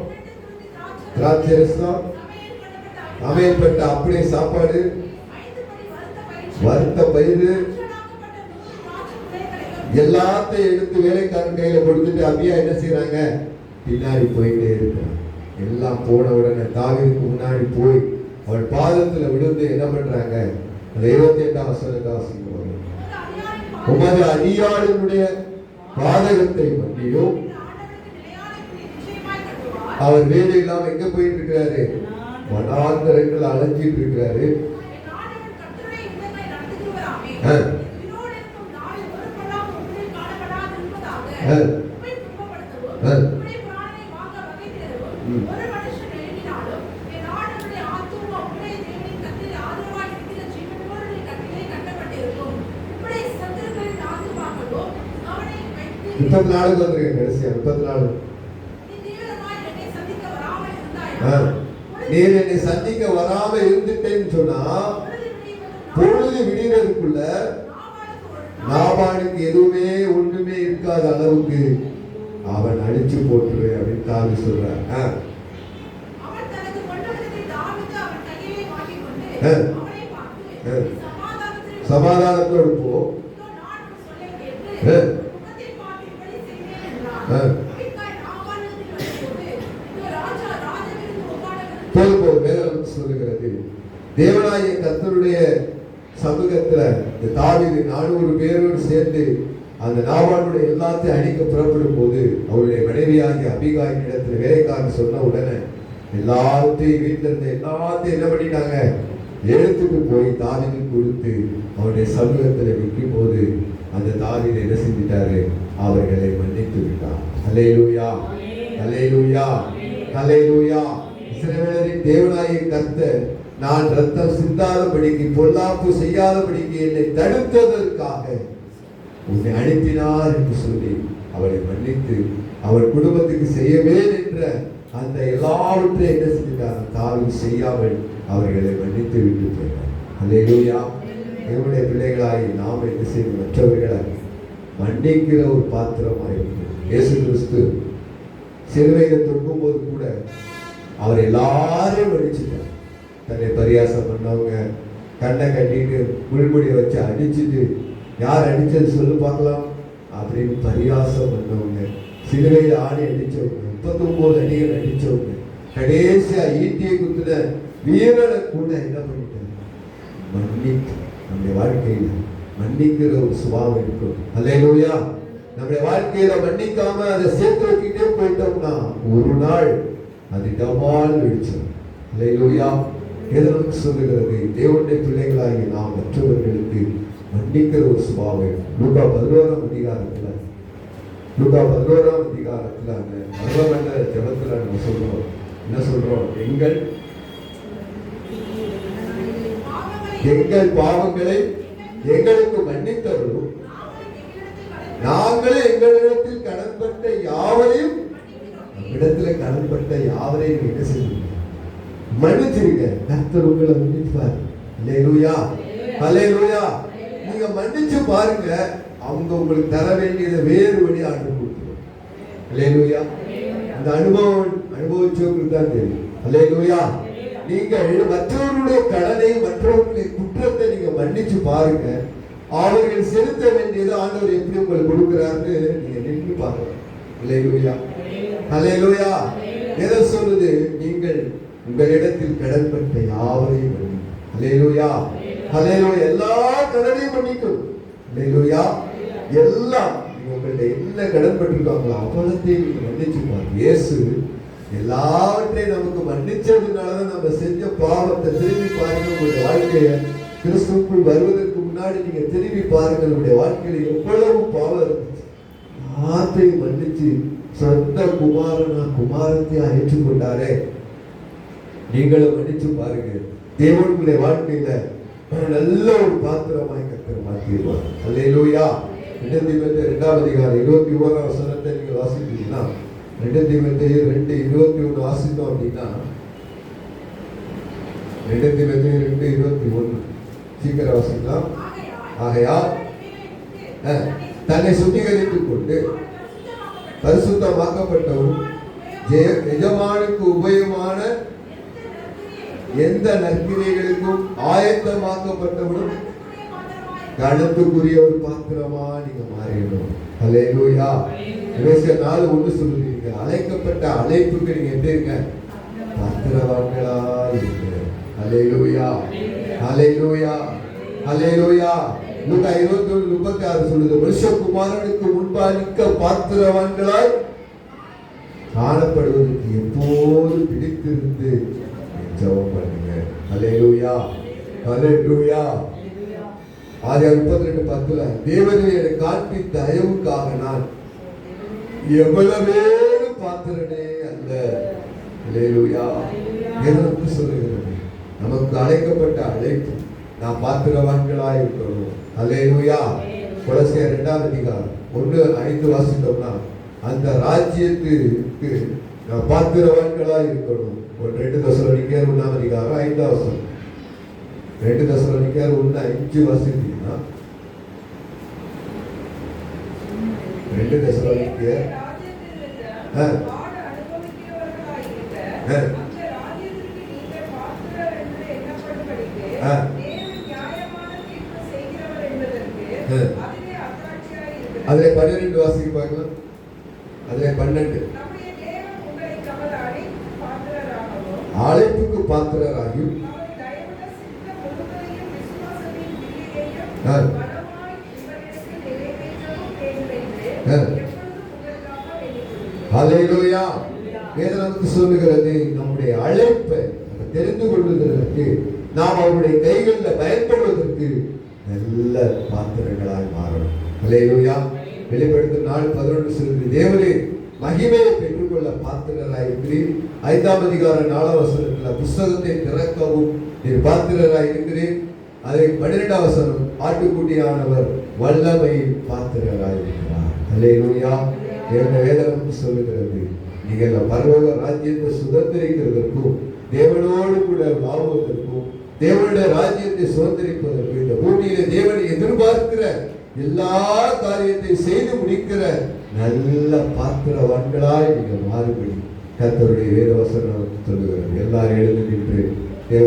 திராட்சை ரசம் சமையல்பட்ட அப்படியே சாப்பாடு வறுத்த பயிறு எல்லாத்தையும் எடுத்து வேலைக்காரன் கையில கொடுத்துட்டு அபியா என்ன செய்யறாங்க, பின்னாடி போயிட்டே இருக்கிறான். எல்லாம் போன உடனே தாவீதுக்கு முன்னாடி போய் அவள் பாதத்துல விழுந்து என்ன பண்றாங்க, அந்த 28ஆம் வசனத்தை வாசிக்கிறோம். உமது அடியாளுடைய பாதகத்தை பற்றியும் அவர் வேலை இல்லாம எங்க போயிட்டு இருக்கிறாரு, வனாந்தரங்கள் அலைஞ்சிட்டு இருக்கிறாரு. கடைசியா 34 நீர் என்னை சந்திக்க வராம இருந்துட்டேன்னு சொன்னா பொழுது விடுறதுக்குள்ள நாபாலுக்கு எதுவுமே ஒண்ணுமே இருக்காத அளவுக்கு அவன் அடிச்சு போட்டுரு அப்படின்னு தாவி சொல்றான். சமாதானத்தோடு போ, சொல்லுகிறது. தேவனாகிய கர்த்தருடைய சமூகத்துல இந்த தாவீது 400 பேரோடு சேர்ந்து அந்த நாபாலுடைய எல்லாத்தையும் அழிக்க புறப்படும் போது அவருடைய மனைவியாகிய அபிகாயின் இடத்துல வேலைக்காரன் சொன்ன உடனே எல்லாத்தையும் வீட்டுல இருந்த எல்லாத்தையும் என்ன பண்ணிட்டாங்க, எடுத்துட்டு போய் தாவீது கொடுத்து அவருடைய சமூகத்துல விற்கும் போது அந்த தாவீது என்ன செஞ்சிட்டாரு, அவர்களை மன்னித்து விட்டார். அல்லேலூயா, அல்லேலூயா, அல்லேலூயா. இஸ்ரவேலரின் தேவனாகிய கர்த்தர் நான் ரத்தம் சிந்தாதபடிக்கு பொல்லாப்பு செய்யாதபடிக்கு என்னை தடுத்ததற்காக உன்னை அனுப்பினார் என்று சொல்லி அவளை மன்னித்து அவள் குடும்பத்துக்கு செய்யவே என்ற அந்த எல்லாவற்றையும் என்ன செஞ்சிட்டார், தாவீது செய்யாமல் அவர்களை மன்னித்து விட்டு போனார். அல்லேலூயா. தேவனுடைய பிள்ளைகளாகி நாம் என்ன செய்யும், மற்றவர்களை மன்னிக்கிற ஒரு பாத்திரமாக இருக்கிறோம். இயேசு கிறிஸ்து சிலுவையில் தொங்கும் போது கூட அவர் எல்லாரையும் மன்னிச்சுட்டார். தன்னை பரியாசம் பண்ணவங்க, கண்ணை கட்டிட்டு முள்முடியை வச்சு அடிச்சுட்டு யார் அடிச்சது சொல்லு பார்க்கலாம் அப்படின்னு பரியாசம் பண்ணவங்க, சிலுவையில் ஆணி அடிச்சவங்க, 39 அடிகள் அடிச்சவங்க, கடைசியா ஈட்டியை குத்துன வீரனை கூட என்ன பண்ணிட்டாங்க, மன்னித்து. நம்முடைய வாழ்க்கையில மன்னிக்கிற ஒரு சுபாவம் இருக்கும். அல்லேலூயா. நம்முடைய வாழ்க்கையில மன்னிக்காம அதை சேர்த்து வைக்கிட்டே போயிட்டோம்னா ஒரு நாள் அது டபால் வெடிச்சோம். அல்லேலூயா. எதற்கு சொல்லுகிறது, தேவனுடைய பிள்ளைகளாகி நாம் மற்றவர்களுக்கு மன்னிக்கிற ஒரு சுபாவம். லூக்கா 11ஆம் அதிகாரத்துல அந்த மரணமண்ட ஜபத்துல நம்ம சொல்றோம், என்ன சொல்றோம், எங்கள் பாவங்களை எங்களுக்கு மன்னித்தவர்களும் நாங்களே எங்களிடத்தில் கடன்பட்ட யாவரையும் இடத்துல கடன்பட்ட யாவரையும் என்ன செய்யுங்க, மன்னிச்சிருங்க. கர்த்தர் உங்களை மன்னிப்பார். அல்லேலூயா, அல்லேலூயா. நீங்க மன்னிச்சு பாருங்க, அவங்க உங்களுக்கு தர வேண்டியதை வேறு வழி ஆண்டு கொடுத்துரும். அல்லேலூயா. அந்த அனுபவிச்சவங்களுக்கு தான் தெரியும். அல்லேலூயா. நீங்கள் மற்றவர்களுடைய கடனை மற்றவர்களுடைய குற்றத்தை நீங்க மன்னிச்சு பாருங்க, அவர்கள் செலுத்த வேண்டியது ஆண்டவர் எப்படி உங்களுக்கு கொடுக்கிறாருன்னு நீங்க நின்று பாருங்க. அல்லேலூயா, அல்லேலூயா. எதை சொல்லுது, நீங்கள் உங்களிடத்தில் கடன்பட்ட யாவரையும். அல்லேலூயா, ஹல்லேலூயா. எல்லா கடனையும் மன்னிக்கும். ஹல்லேலூயா. எல்லாம் உங்கள்ட்ட என்ன கடன் பட்டிருக்காங்களோ அவ்வளத்தையும் நீங்க மன்னிச்சு பாருங்க. இயேசு எல்லாவற்றையும் நமக்கு மன்னிச்சதுனாலதான் நம்ம செஞ்ச பாவத்தை திரும்பி பாருங்க. உங்களுடைய வாழ்க்கைய கிறிஸ்துவுக்குள் வருவதற்கு முன்னாடி நீங்க திரும்பி பாருங்க. உங்களுடைய வாழ்க்கையில எவ்வளவு பாவம் இருந்துச்சு. எல்லாத்தையும் மன்னிச்சு சொந்த குமாரத்தையா ஏற்றுக்கொண்டாரே. நீங்களும் மன்னிச்சு பாருங்க. தேவனுடைய வாழ்க்கையில நல்ல ஒரு பாத்திரமாய் கர்த்தர் மாற்றிடுவார். அல்லேலூயா. 2 தீமோத்தேயு 2ஆம் அதிகாரம் 21ஆம் வசனத்தை நீங்க வாசித்தீங்கன்னா, 2 தீமோத்தேயு 2:21 வாசித்தோம் அப்படின்னா, 2 தீமோத்தேயு 2:21 சீக்கிரம் வாசிக்கலாம். ஆகையால் தன்னை சுத்திகரித்துக் கொண்டு பரிசுத்தமாக்கப்பட்டவரும் எஜமானுக்கு உபயோகமான எந்த நற்கிரியைகளுக்கும் ஆயத்தமாக்கப்பட்டவனும் கணத்துக்குரிய ஒரு பாத்திரமா நீங்க மாறிடணும். அல்லேலூயா. எபேசியர் 4:1 சொல்லுவீங்க, அழைக்கப்பட்ட அழைப்புக்கு நீங்க எப்படி இருங்க? பாத்திரவான்களா இருங்க. அல்லேலூயா. அல்லேலூயா. அல்லேலூயா. லூக்கா 21:36 சொல்லுது, மனுஷகுமாரனுக்கு முன்பாக பாத்திரவான்களாய் காணப்படுவதற்கு எப்போது பிடித்திருந்து ஜெபம் பண்ணுங்க. அல்லேலூயா. அல்லேலூயா. ஆதியாகமம் 32:10 தேவனே எனக்கு காண்பித்த தயவுக்காக நான் எவ்வளவேறு பாத்திரனே அல்ல. அல்லேலூயா. எதற்கு சொல்லுகிறது? நமக்கு அழைக்கப்பட்ட அழைப்பு நாம் பாத்திரவான்களாய் இருக்கணும். அல்லேலூயா. கொலோசியர் 2ஆம் அதிகாரம் 1:5 வாசித்தோம்னா, அந்த ராஜ்யத்துக்கு நாம் பாத்திரவான்களாய் இருக்கணும். 2 தெசலோனிக்கேயர் 1ஆம் அதிகாரம் 5ஆம் வசனம். 2 தெசலோனிக்கேயர் 1:5 வாசித்தீங்கன்னா, 2 தெசலோனிக்கேயர் அதுல 12 வாசிக்க பார்க்கலாம். அதுல 12 அழைப்புக்கு பாத்திரராகியும் ஹல்லேலூயா. வேதம் சொல்லுகிறது, நம்முடைய அழைப்பை தெரிந்து கொள்வதற்கு நாம் அவருடைய கைகளில் பயன்படுவதற்கு நல்ல பாத்திரங்களாய் மாறணும். ஹல்லேலூயா. வெளிப்படுத்தும் 4:11 சொல்லுது, தேவனே மகிமையை பெற்றுக்கொள்ள பாத்திரராய் இருக்கிறீர். 5ஆம் அதிகாரம் 4ஆம் வசனத்தில் புஸ்தகத்தை திறக்கவும் நீர் பாத்திரராய் இருக்கிறீர். அதை 12ஆம் வசனம், ஆட்டுக்குட்டியானவர் வல்லமையில் பாத்திரராய் இருக்கிறார். அல்லேலூயா. வேதம் சொல்லுகிறது, நீங்கள் பரலோக ராஜ்யத்தை சுதந்திரிக்கிறதற்கும் தேவனோடு கூட வாழ்வதற்கும் தேவனுடைய ராஜ்யத்தை சுதந்திரிப்பதற்கும் இந்த பூமியில தேவனை எதிர்பார்க்கிற எல்லா காரியத்தை செய்து முடிக்கிற நல்ல பாத்திரவான்களாய் நீங்கள் மாறுபடி கர்த்தருடைய வேத வசனம் சொல்லுகிறது. எல்லாரும் எழுந்து நின்று